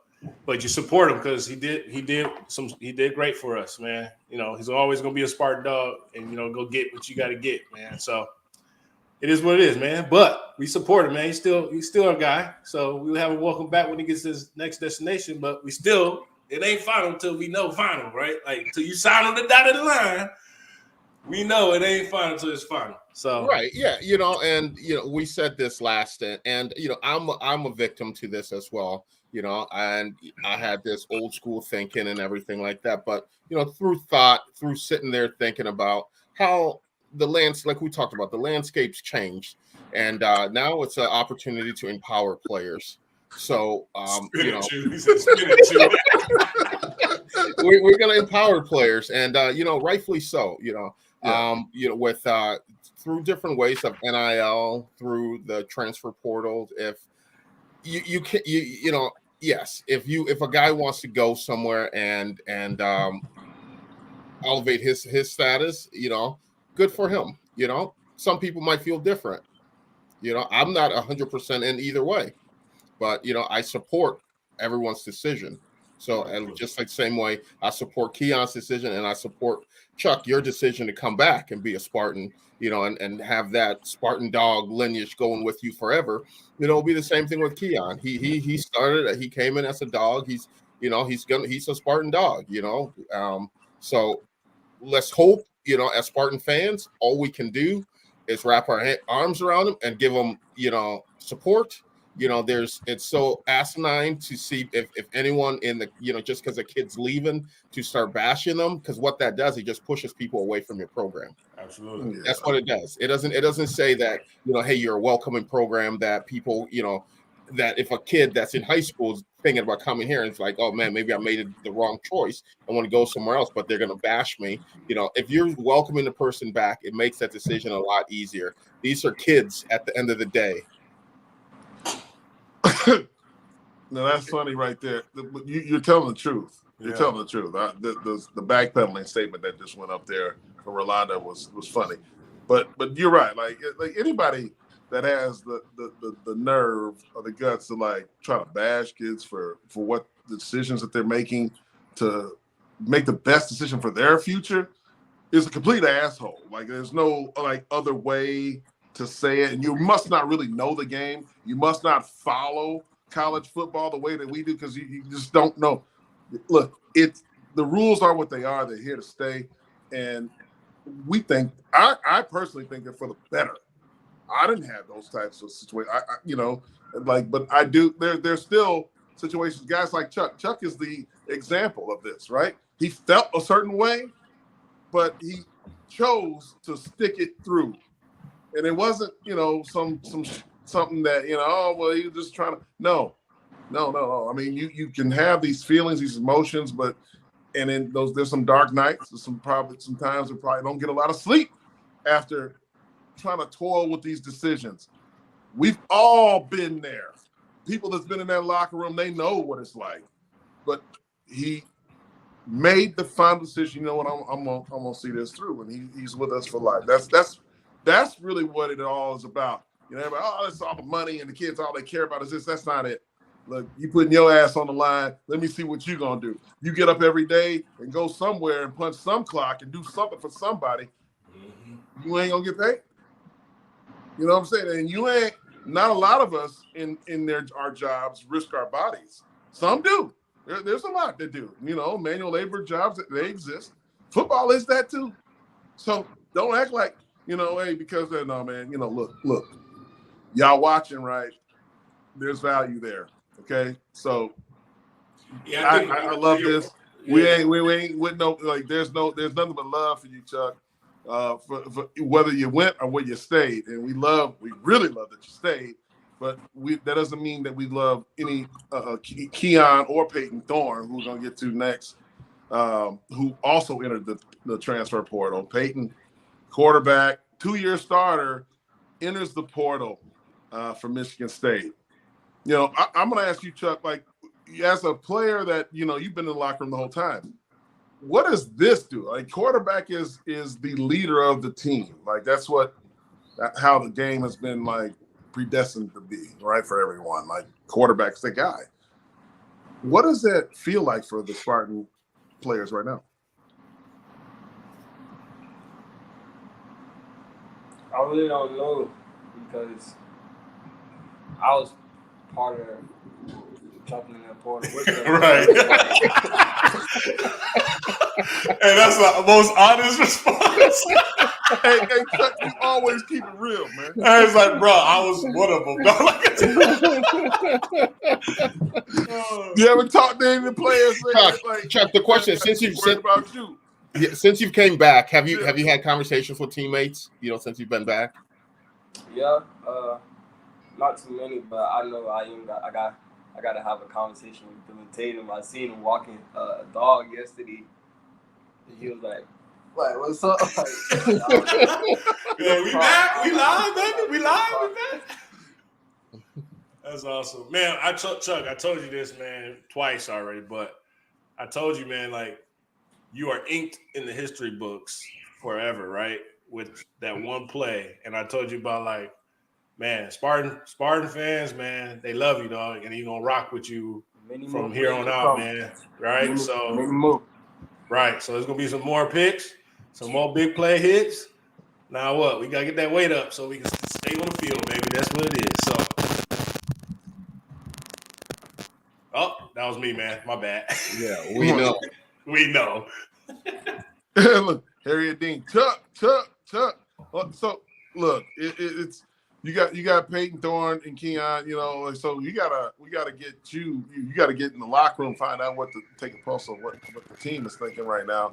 but you support him because he did great for us, man. You know, he's always gonna be a Spartan dog, and you know, go get what you got to get, man. So it is what it is, man. But we support him, man. He's still our guy. So we'll have him welcome back when he gets his next destination. But it ain't final until we know final, right? Like till you sign on the dotted line, we know it ain't final until it's final. So right, yeah, you know, and you know, we said this last, and you know, I'm a victim to this as well. You know, and I had this old school thinking and everything like that. But, you know, through sitting there thinking about how like we talked about, the landscape's changed. And now it's an opportunity to empower players. So, you know, we're going to empower players and, you know, rightfully so, you know, with through different ways of NIL, through the transfer portal. If you know, yes, if a guy wants to go somewhere and elevate his status, you know, good for him. You know, some people might feel different. You know, I'm not 100% in either way, but you know, I support everyone's decision. So, and just like the same way, I support Keon's decision, and I support Chuck, your decision to come back and be a Spartan, you know, and have that Spartan dog lineage going with you forever. You know, it'll be the same thing with Keon. He started, he came in as a dog. He's a Spartan dog, you know. So let's hope, you know, as Spartan fans, all we can do is wrap our arms around him and give him, you know, support. You know, it's so asinine to see if anyone in the, you know, just because a kid's leaving to start bashing them, because what that does, it just pushes people away from your program. Absolutely. That's what it does. It doesn't say that, you know, hey, you're a welcoming program that people, you know, that if a kid that's in high school thinking about coming here, and it's like, oh man, maybe I made the wrong choice. I want to go somewhere else, but they're going to bash me. If you're welcoming the person back, it makes that decision a lot easier. These are kids at the end of the day. Now that's funny right there. You're telling the truth. You're telling the truth. The backpedaling statement that just went up there for Rolando was funny, but you're right. Like anybody that has the nerve or the guts to like try to bash kids for what the decisions that they're making to make the best decision for their future is a complete asshole. Like there's no like other way to say it. And you must not really know the game. You must not follow college football the way that we do because you just don't know. Look, the rules are what they are. They're here to stay. And we think, I personally think they're for the better. I didn't have those types of situations. But I do. There's still situations. Guys like Chuck. Chuck is the example of this, right? He felt a certain way, but he chose to stick it through, and it wasn't, something that he was just trying to. No. I mean, you can have these feelings, these emotions, and then there's some dark nights. There's sometimes we probably don't get a lot of sleep after trying to toil with these decisions. We've all been there. People that's been in that locker room, they know what it's like. But he made the final decision. You know what? I'm gonna see this through, and he's with us for life. That's really what it all is about. Everybody, it's all the money and the kids. All they care about is this. That's not it. Look, you putting your ass on the line. Let me see what you're gonna do. You get up every day and go somewhere and punch some clock and do something for somebody. You ain't gonna get paid. You know what I'm saying? And you ain't. Not a lot of us in our jobs risk our bodies. Some do. There's a lot that do. Manual labor jobs, they exist. Football is that too. So don't act like, hey, because no, man. Look. Y'all watching, right? There's value there. Okay, so I love this. Yeah. We ain't with no like. There's nothing but love for you, Chuck. For whether you went or where you stayed, and we really love that you stayed. But that doesn't mean that we love any Keon or Peyton Thorne, who we're gonna get to next, who also entered the transfer portal. Peyton, quarterback, 2-year starter, enters the portal for Michigan State. I'm going to ask you, Chuck, like, as a player that, you've been in the locker room the whole time, what does this do? Like, quarterback is the leader of the team. Like, that's how the game has been, like, predestined to be, right, for everyone. Like, quarterback's the guy. What does that feel like for the Spartan players right now? I really don't know because I was part of jumping in that portal with them. Right. And that's the most honest response. hey, Chuck, you always keep it real, man. I was like, bro, I was one of them. You ever talked to any of the players? Chuck, the question is, since you've came back, have you had conversations with teammates? Since you've been back. Yeah, not too many, but I know I got to have a conversation with Dylan Tatum. I seen him walking a dog yesterday. And he was like, what's up? Yeah, we back. We live, baby. We back. That's awesome, man. Chuck, I told you this, man, twice already, but I told you, man, like, you are inked in the history books forever, right? With that one play. And I told you about, like, man, Spartan fans, man, they love you, dog, and he's gonna rock with you from here on out, man. Right? So there's gonna be some more picks, some more big play hits. Now what? We gotta get that weight up so we can stay on the field, baby. That's what it is. So that was me, man. My bad. Yeah, we know. We know. Look, Harriet Dean, Chuck. So look, it's you got Peyton Thorne and Keon, so we gotta get you gotta get in the locker room, find out take a pulse of what the team is thinking right now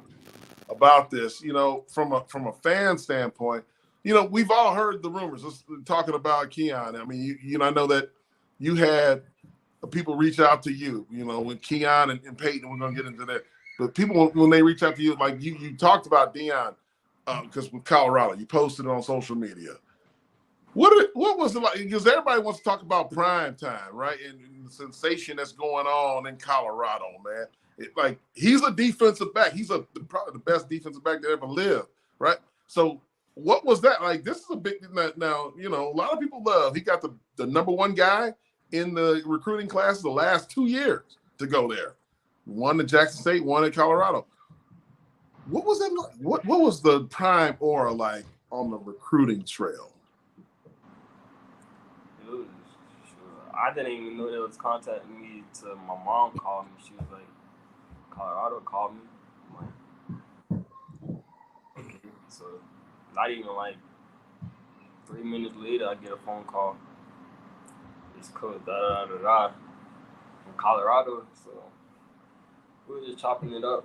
about this. From a fan standpoint, we've all heard the rumors. Let's talking about Keon. I mean, I know that you had people reach out to you, you know, with Keon and Peyton, we're going to get into that. But people, when they reach out to you, like you talked about Deion, because with Colorado, you posted it on social media. What was it like? Because everybody wants to talk about prime time, right? And the sensation that's going on in Colorado, man. Like, he's a defensive back. He's probably the best defensive back that ever lived, right? So what was that like? This is a big now. You know, a lot of people love. He got the number one guy in the recruiting class the last 2 years to go there. One at Jackson State, one at Colorado. What was that like? What was the prime aura like on the recruiting trail? I didn't even know they was contacting me till my mom called me. She was like, Colorado called me. I'm like, so not even like 3 minutes later, I get a phone call. It's called from Colorado. So we were just chopping it up.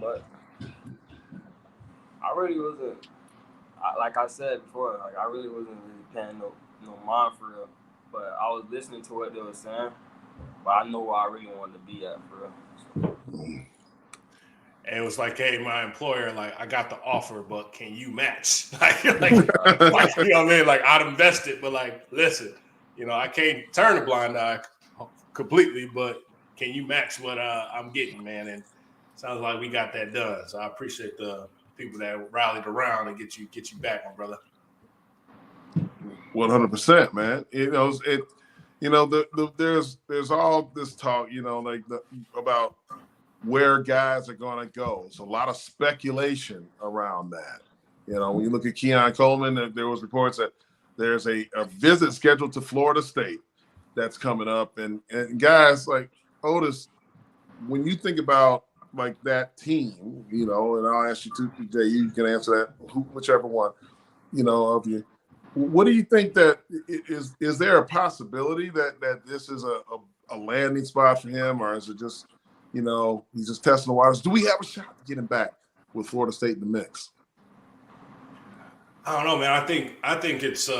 But I really wasn't, like I said before, like I really wasn't really paying no mind for real. But I was listening to what they were saying, but I know where I really wanted to be at for real. So. And it was like, hey, my employer, like, I got the offer, but can you match? like, you know what I mean? Like, I'd invest it, but like, listen, you know, I can't turn a blind eye completely, but can you match what I'm getting, man? And it sounds like we got that done. So I appreciate the people that rallied around and get you back, my brother. 100%, man. There's all this talk, you know, like about where guys are going to go. It's a lot of speculation around that. You know, when you look at Keon Coleman, there was reports that there's a visit scheduled to Florida State that's coming up, and guys like Otis, when you think about like that team, you know, and I'll ask you too, Jay, you can answer that, whichever one, you know, of you. What do you think that is there a possibility that this is a landing spot for him, or is it just, you know, he's just testing the waters? Do we have a shot to get him back with Florida State in the mix? I don't know, man. I think it's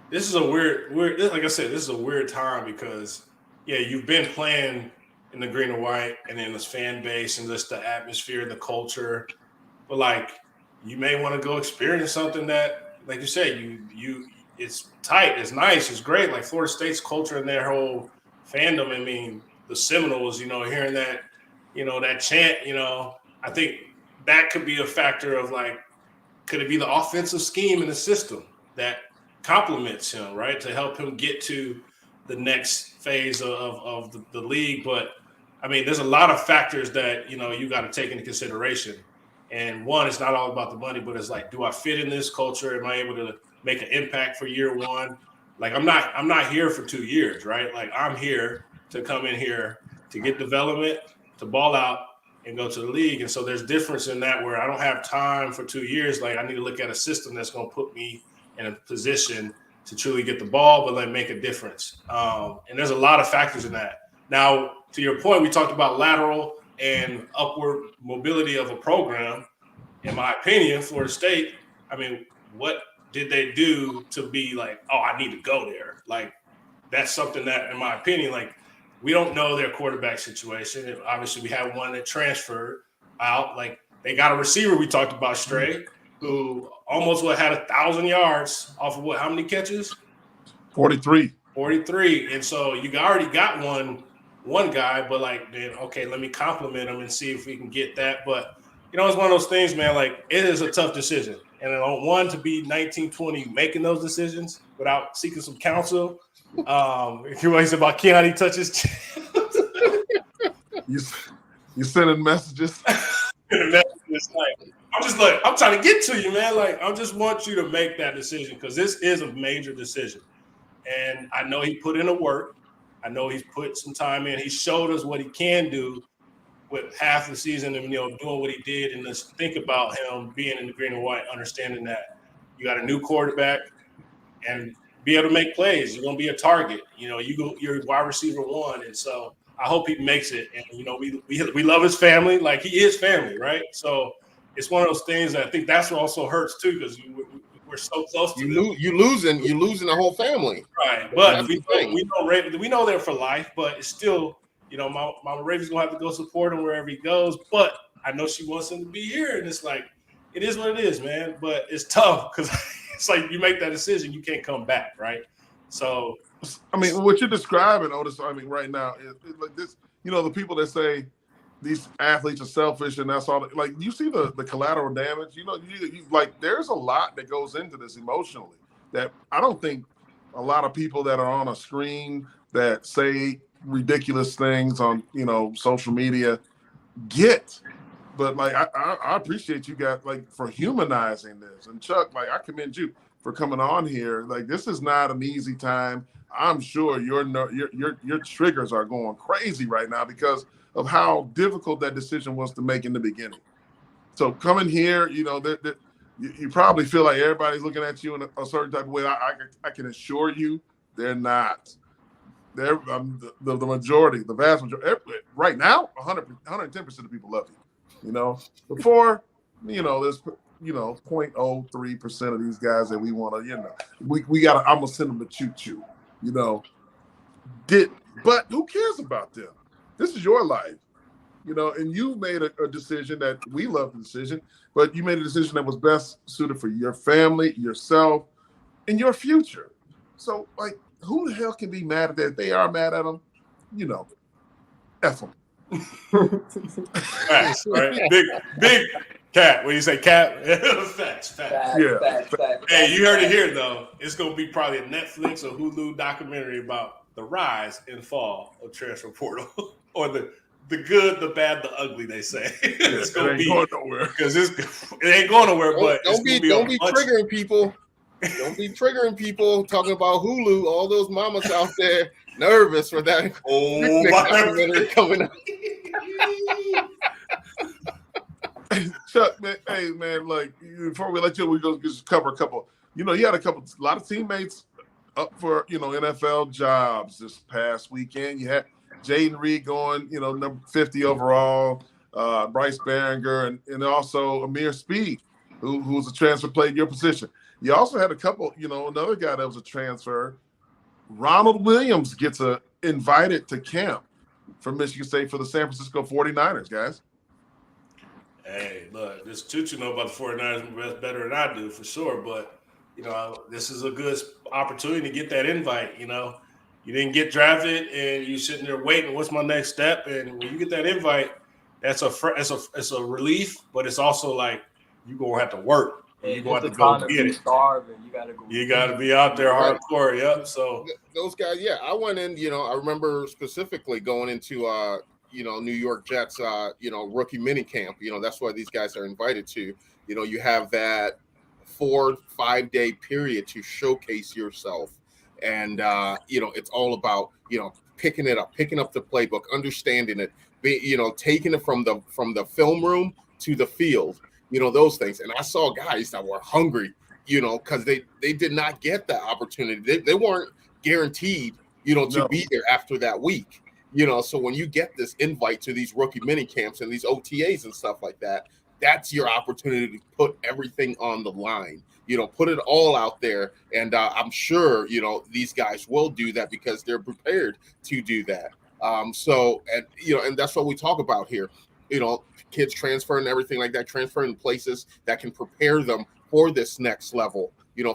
this is a weird like I said, this is a weird time because you've been playing in the green and white and in this fan base and just the atmosphere, the culture, but like you may want to go experience something that, like you said, you it's tight, it's nice, it's great. Like Florida State's culture and their whole fandom. I mean, the Seminoles, you know, hearing that, you know, that chant, you know, I think that could be a factor of like, could it be the offensive scheme in the system that complements him, right, to help him get to the next phase of the league? But I mean, there's a lot of factors that, you know, you got to take into consideration. And one, it's not all about the money, but it's like, do I fit in this culture? Am I able to make an impact for year one? Like, I'm not here for 2 years, right? Like, I'm here to come in here to get development, to ball out, and go to the league. And so there's difference in that where I don't have time for 2 years. Like, I need to look at a system that's going to put me in a position to truly get the ball, but like make a difference. And there's a lot of factors in that. Now, to your point, we talked about lateral and upward mobility of a program. In my opinion, Florida State, I mean, what did they do to be like, oh, I need to go there? Like, that's something that, in my opinion, like, we don't know their quarterback situation. Obviously, we had one that transferred out. Like, they got a receiver we talked about, Stray, who almost had 1,000 yards off of how many catches? 43. 43. And so you already got one guy, but like, then, okay, let me compliment him and see if we can get that. But, you know, it's one of those things, man, like, it is a tough decision. And on one to be 19, 20, making those decisions without seeking some counsel. He's about Keanu touches. You sending messages? I'm trying to get to you, man. Like, I just want you to make that decision because this is a major decision. And I know he put in the work. I know he's put some time in. He showed us what he can do with half the season and, you know, doing what he did. And just think about him being in the green and white, understanding that you got a new quarterback and be able to make plays. You're going to be a target. You know, you're wide receiver one. And so I hope he makes it. And, you know, we love his family. Like, he is family, right? So it's one of those things that I think that's what also hurts too, because we're so close to you them. you're losing the whole family. Right, but That's we know they're for life. But it's still, Mama Raven's gonna have to go support him wherever he goes. But I know she wants him to be here, and it's like it is what it is, man. But it's tough because it's like you make that decision, you can't come back, right? So, I mean, what you're describing, Otis, I mean, right now is like this. The people that say these athletes are selfish and that's all. Like, you see the collateral damage. You like there's a lot that goes into this emotionally that I don't think a lot of people that are on a screen that say ridiculous things on social media get. But like I appreciate you guys like for humanizing this. And Chuck, like I commend you for coming on here. Like this is not an easy time. I'm sure your triggers are going crazy right now because of how difficult that decision was to make in the beginning. So coming here, you probably feel like everybody's looking at you in a certain type of way. I can assure you they're not. They're the majority, the vast majority. Right now, 110% of people love you. Before, there's 0.03% of these guys that we want to, we got to, I'm gonna send them to choo-choo. But who cares about them? This is your life, and you made a decision that we love the decision, but you made a decision that was best suited for your family, yourself, and your future. So, like, who the hell can be mad at that? If they are mad at them, F them. right. Big Cat. When you say Cat, facts. Yeah. Hey, you heard it here though. It's gonna be probably a Netflix or Hulu documentary about the rise and fall of transfer portal, or the good, the bad, the ugly. They say it's gonna be going nowhere because it ain't going nowhere. But don't be triggering people. Don't be triggering people talking about Hulu. All those mamas out there nervous for that. Oh, my coming up. Chuck, man, hey man, like before we let you, we go just cover a couple. You had a lot of teammates up for NFL jobs this past weekend. You had Jaden Reed going, number 50 overall, Bryce Behringer, and also Amir Speed, who's a transfer, played your position. You also had a couple, another guy that was a transfer. Ronald Williams gets invited to camp from Michigan State for the San Francisco 49ers, guys. Hey, look, this Choo-Choo know about the 49ers better than I do for sure. But, this is a good opportunity to get that invite. You didn't get drafted and you're sitting there waiting, what's my next step? And when you get that invite, it's a relief, but it's also like you're going to have to work. And you're going to go get it. Starving. You got to be out there hardcore. Yep. So those guys, I went in, I remember specifically going into New York Jets, rookie mini camp. That's why these guys are invited to. You have that 4-5 day period to showcase yourself, and it's all about picking up the playbook, understanding it, taking it from the film room to the field. Those things. And I saw guys that were hungry, because they did not get that opportunity. They weren't guaranteed, to be there after that week. So when you get this invite to these rookie mini camps and these OTAs and stuff like that, that's your opportunity to put everything on the line, put it all out there. And I'm sure, these guys will do that because they're prepared to do that. And that's what we talk about here, kids transferring and everything like that, transferring places that can prepare them for this next level,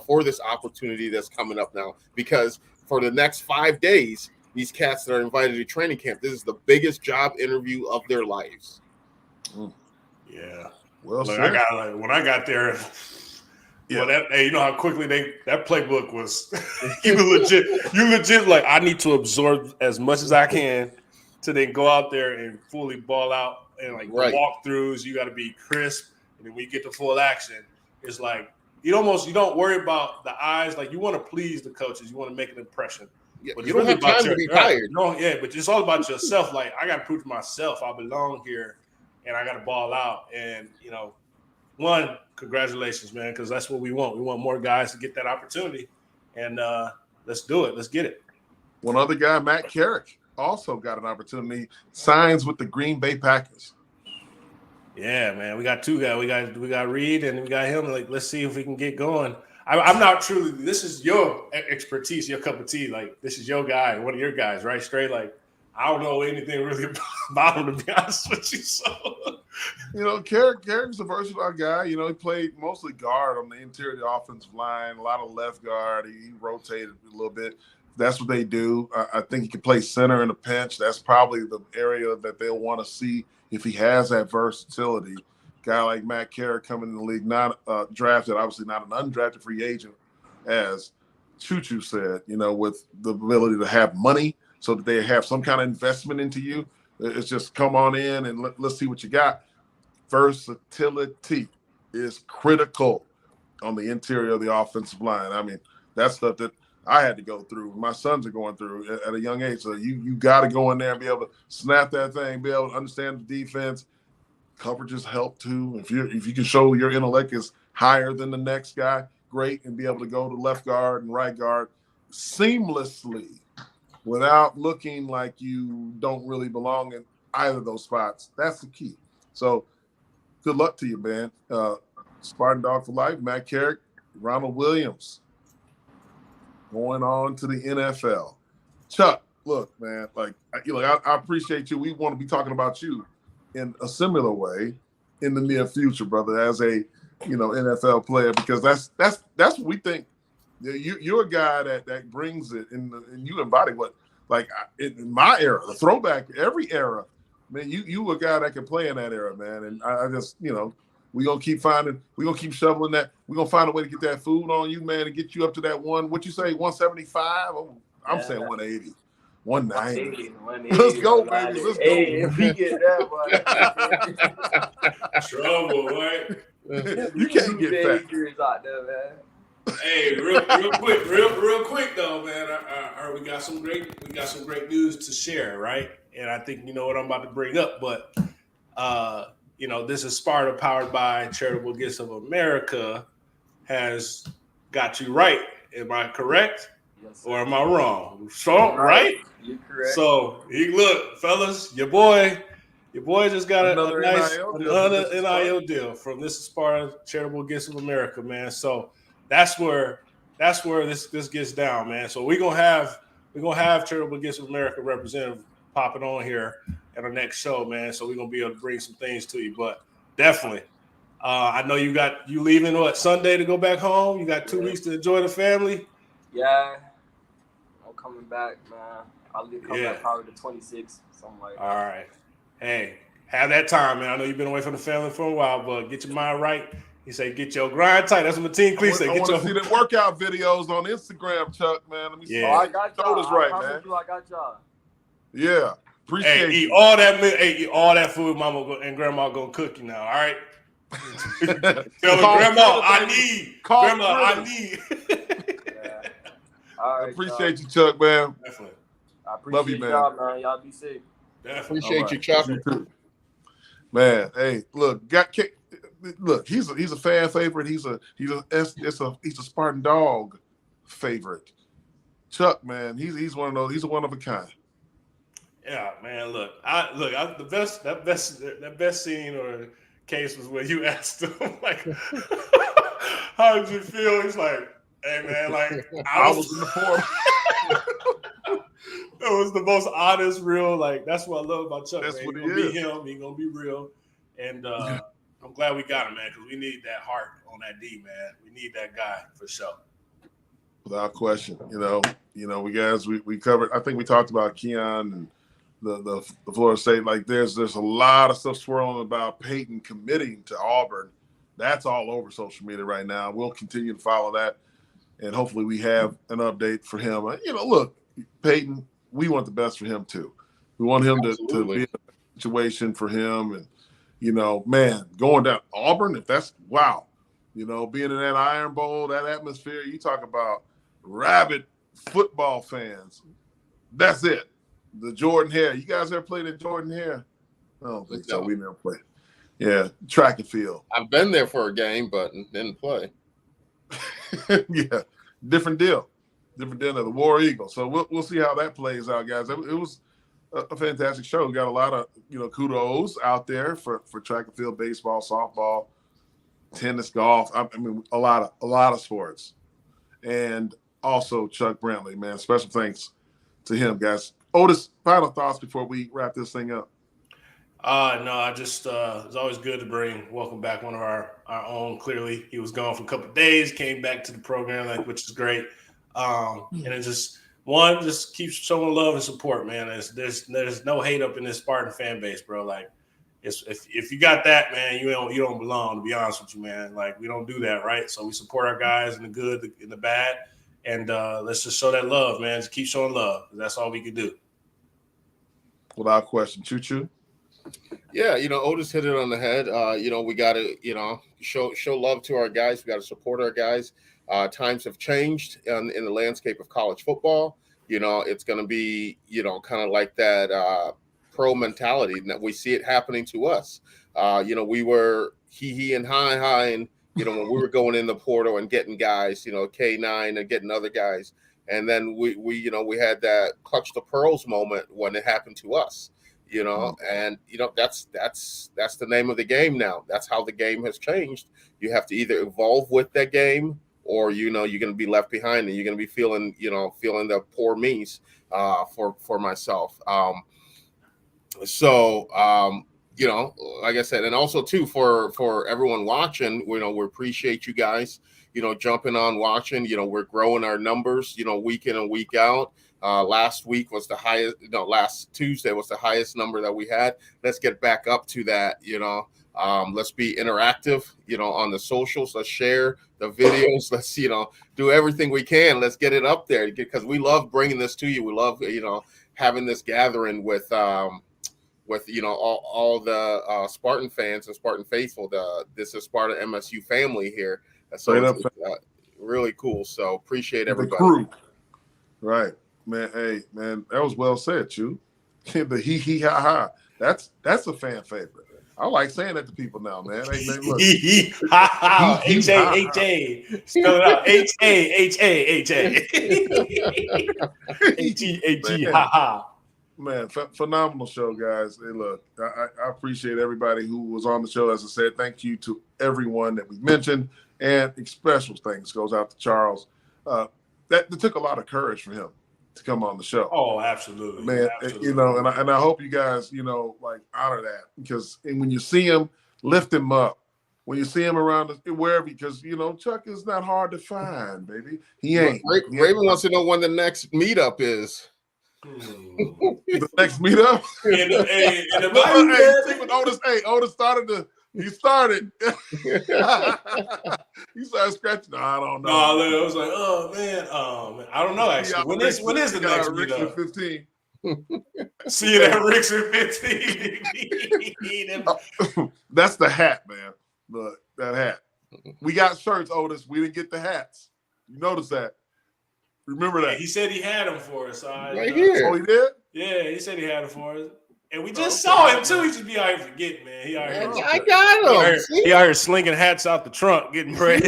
for this opportunity that's coming up now. Because for the next 5 days, these cats that are invited to training camp, this is the biggest job interview of their lives. Yeah. Well, look, when I got there, you know how quickly that playbook was. you legit like, I need to absorb as much as I can to then go out there and fully ball out. And like walkthroughs, you got to be crisp. And then when you get to full action, it's like you don't worry about the eyes. Like you want to please the coaches, you want to make an impression. Yeah, but you don't have time to be tired. But it's all about yourself. Like I got to prove to myself I belong here, and I got to ball out. And congratulations, man, because that's what we want. We want more guys to get that opportunity, and let's do it. Let's get it. One other guy, Matt Carrick, also got an opportunity, signs with the Green Bay Packers. Yeah, man, we got two guys. We got Reed and we got him. Like, let's see if we can get going. I'm not truly. This is your expertise, your cup of tea. Like this is your guy, one of your guys, right? Straight. Like I don't know anything really about him, to be honest with you. So Carrick's a versatile guy. He played mostly guard on the interior of the offensive line, a lot of left guard. He rotated a little bit. That's what they do. I think he can play center in a pinch. That's probably the area that they'll want to see if he has that versatility. Guy like Matt Carrick coming in the league, not drafted, obviously not an undrafted free agent, as Choo said, with the ability to have money so that they have some kind of investment into you. It's just come on in and let's see what you got. Versatility is critical on the interior of the offensive line. I mean, that's stuff that I had to go through. My sons are going through at a young age. So you got to go in there and be able to snap that thing, be able to understand the defense. Coverages help too. If you can show your intellect is higher than the next guy, great, and be able to go to left guard and right guard seamlessly without looking like you don't really belong in either of those spots. That's the key. So good luck to you, man. Spartan Dawgs for life, Matt Carrick, Ronald Williams going on to the NFL. Chuck, look, man, I appreciate you. We want to be talking about you in a similar way in the near future, brother, as a NFL player, because that's what we think. You're a guy that brings it, and you embody what, like in my era, the throwback, every era, man. You were a guy that can play in that era, man. And I just we're gonna keep shoveling that. We're gonna find a way to get that food on you, man, and get you up to that what you say, 175? I'm saying 180. 190. Let's go, baby. Let's go. Hey, if we get that, boy. Trouble, right? You can't get fat. Out there, man. Hey, real quick though, man. We got some great news to share, right? And I think you know what I'm about to bring up, but this is Sparta, powered by Charitable Gifts of America, has got you right. Am I correct? Yes, or am I wrong? So right? You're correct. So look, fellas, your boy just got another NIL deal from this is Sparta Charitable Gifts of America, man. So that's where this gets down, man. So we're gonna have Charitable Gifts of America representative popping on here at our next show, man. So we're gonna be able to bring some things to you. But definitely, I know you leaving Sunday to go back home. You got 2 weeks to enjoy the family. Yeah, I'm coming back, man. I'll come back probably the 26th, something like that. All right. Hey, have that time, man. I know you've been away from the family for a while, but get your mind right. He said, get your grind tight. That's what Team Clee said. I want to see the workout videos on Instagram, Chuck, man. Let me see. Oh, I got y'all. Right, man. I got y'all. Yeah. Appreciate eat all that food mama and grandma gonna cook you now, all right? Tell grandma, I need. Grandma, I need. All right, appreciate you, Chuck, man. Definitely. I appreciate y'all, man. Y'all be safe. Definitely. Appreciate you, Chuck. Man, hey, look, he's a fan favorite. He's a Spartan Dawg favorite. Chuck, man, he's one of those. He's a one of a kind. Yeah, man. The best scene or case was when you asked him like, how did you feel? He's like, hey man, like I was in the form. It was the most honest, real. Like that's what I love about Chuck. That's man. what He's gonna be him. He's gonna be real, and I'm glad we got him, man, because we need that heart on that D, man. We need that guy for sure. Without question, we covered. I think we talked about Keon and the Florida State. Like there's a lot of stuff swirling about Peyton committing to Auburn. That's all over social media right now. We'll continue to follow that. And hopefully we have an update for him. Look, Peyton, we want the best for him too. We want him to be in a situation for him. And, man, going down Auburn, if that's wow. Being in that Iron Bowl, that atmosphere, you talk about rabid football fans. That's it. The Jordan Hare. You guys ever played at Jordan Hare? I don't think so. We never played. Yeah, track and field. I've been there for a game, but didn't play. Yeah, different deal than the War Eagle. So we'll see how that plays out, guys. It was a fantastic show. We got a lot of kudos out there for track and field, baseball, softball, tennis, golf. I mean, a lot of sports. And also Chuck Brantley, man. Special thanks to him, guys. Otis, final thoughts before we wrap this thing up. No, I just it's always good to welcome back one of our own. Clearly, he was gone for a couple of days, came back to the program, which is great. And it just keeps showing love and support, man. There's no hate up in this Spartan fan base, bro. Like, if you got that, man, you don't belong. To be honest with you, man, like we don't do that, right? So we support our guys in the good, in the bad, and let's just show that love, man. Just keep showing love. That's all we can do. Without question, Choo. Yeah, Otis hit it on the head. We got to, show love to our guys. We got to support our guys. Times have changed in the landscape of college football. It's going to be, kind of like that pro mentality that we see it happening to us. We were he and hi, and when we were going in the portal and getting guys, K9 and getting other guys, and then we had that clutch the pearls moment when it happened to us. And that's the name of the game now. That's how the game has changed. You have to either evolve with that game, or you're going to be left behind, and you're going to be feeling the poor me's for myself. Like I said, and also too for everyone watching, we appreciate you guys, jumping on, watching. We're growing our numbers, week in and week out. Last week was the highest. Last Tuesday was the highest number that we had. Let's get back up to that. Let's be interactive. On the socials. Let's share the videos. Let's do everything we can. Let's get it up there because we love bringing this to you. We love having this gathering with all the Spartan fans and Spartan faithful. This is Sparta MSU family here. So it's really cool. So appreciate everybody. The crew. Right. Man, hey, man, that was well said, Chew. The he ha ha. That's a fan favorite. I like saying that to people now, man. Hey, man, look. Ha ha. H-A. Spell it out. H-A. H-E-A-G. Ha ha. Man, phenomenal show, guys. Hey, look, I appreciate everybody who was on the show. As I said, thank you to everyone that we mentioned, and special thanks goes out to Charles. That took a lot of courage for him to come on the show. Oh, absolutely, man. Absolutely. And I hope you guys, honor that, because when you see him, lift him up. When you see him around wherever, because Chuck is not hard to find, baby. He ain't. Raven wants to know when the next meetup is. The next meetup. Otis started. He started. He started scratching. No, I don't know. No, I was like, oh man, I don't know actually. When is the next meetup? 15. See you at Rick's at 15. That's the hat, man. Look, that hat. We got shirts, Otis. We didn't get the hats. You notice that? Remember that? Yeah, he said he had them for us. Right here. Oh, he did? Yeah, he said he had them for us. And we just saw him too. He just be out here forgetting, man. I got him. He out here slinging hats out the trunk, getting bread.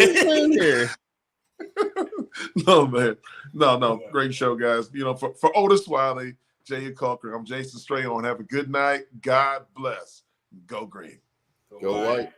No, man. No. Great show, guys. For Otis Wiley, Jehuu Caulcrick, I'm Jason Strayhorn. Have a good night. God bless. Go green. Go white.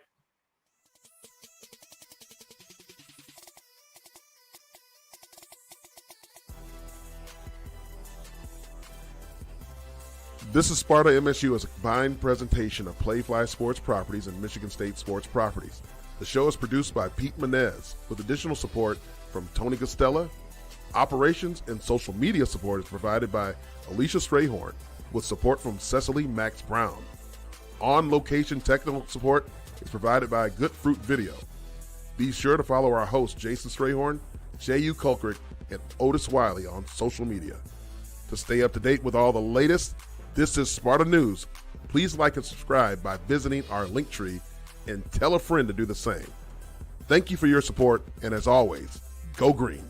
This is Sparta MSU as a combined presentation of Playfly Sports Properties and Michigan State Sports Properties. The show is produced by Pete Menez with additional support from Tony Costella. Operations and social media support is provided by Alicia Strayhorn with support from Cecily Max Brown. On-location technical support is provided by Good Fruit Video. Be sure to follow our hosts Jason Strayhorn, Jehuu Caulcrick, and Otis Wiley on social media. To stay up to date with all the latest, this is Sparta News. Please like and subscribe by visiting our link tree and tell a friend to do the same. Thank you for your support, and as always, go green.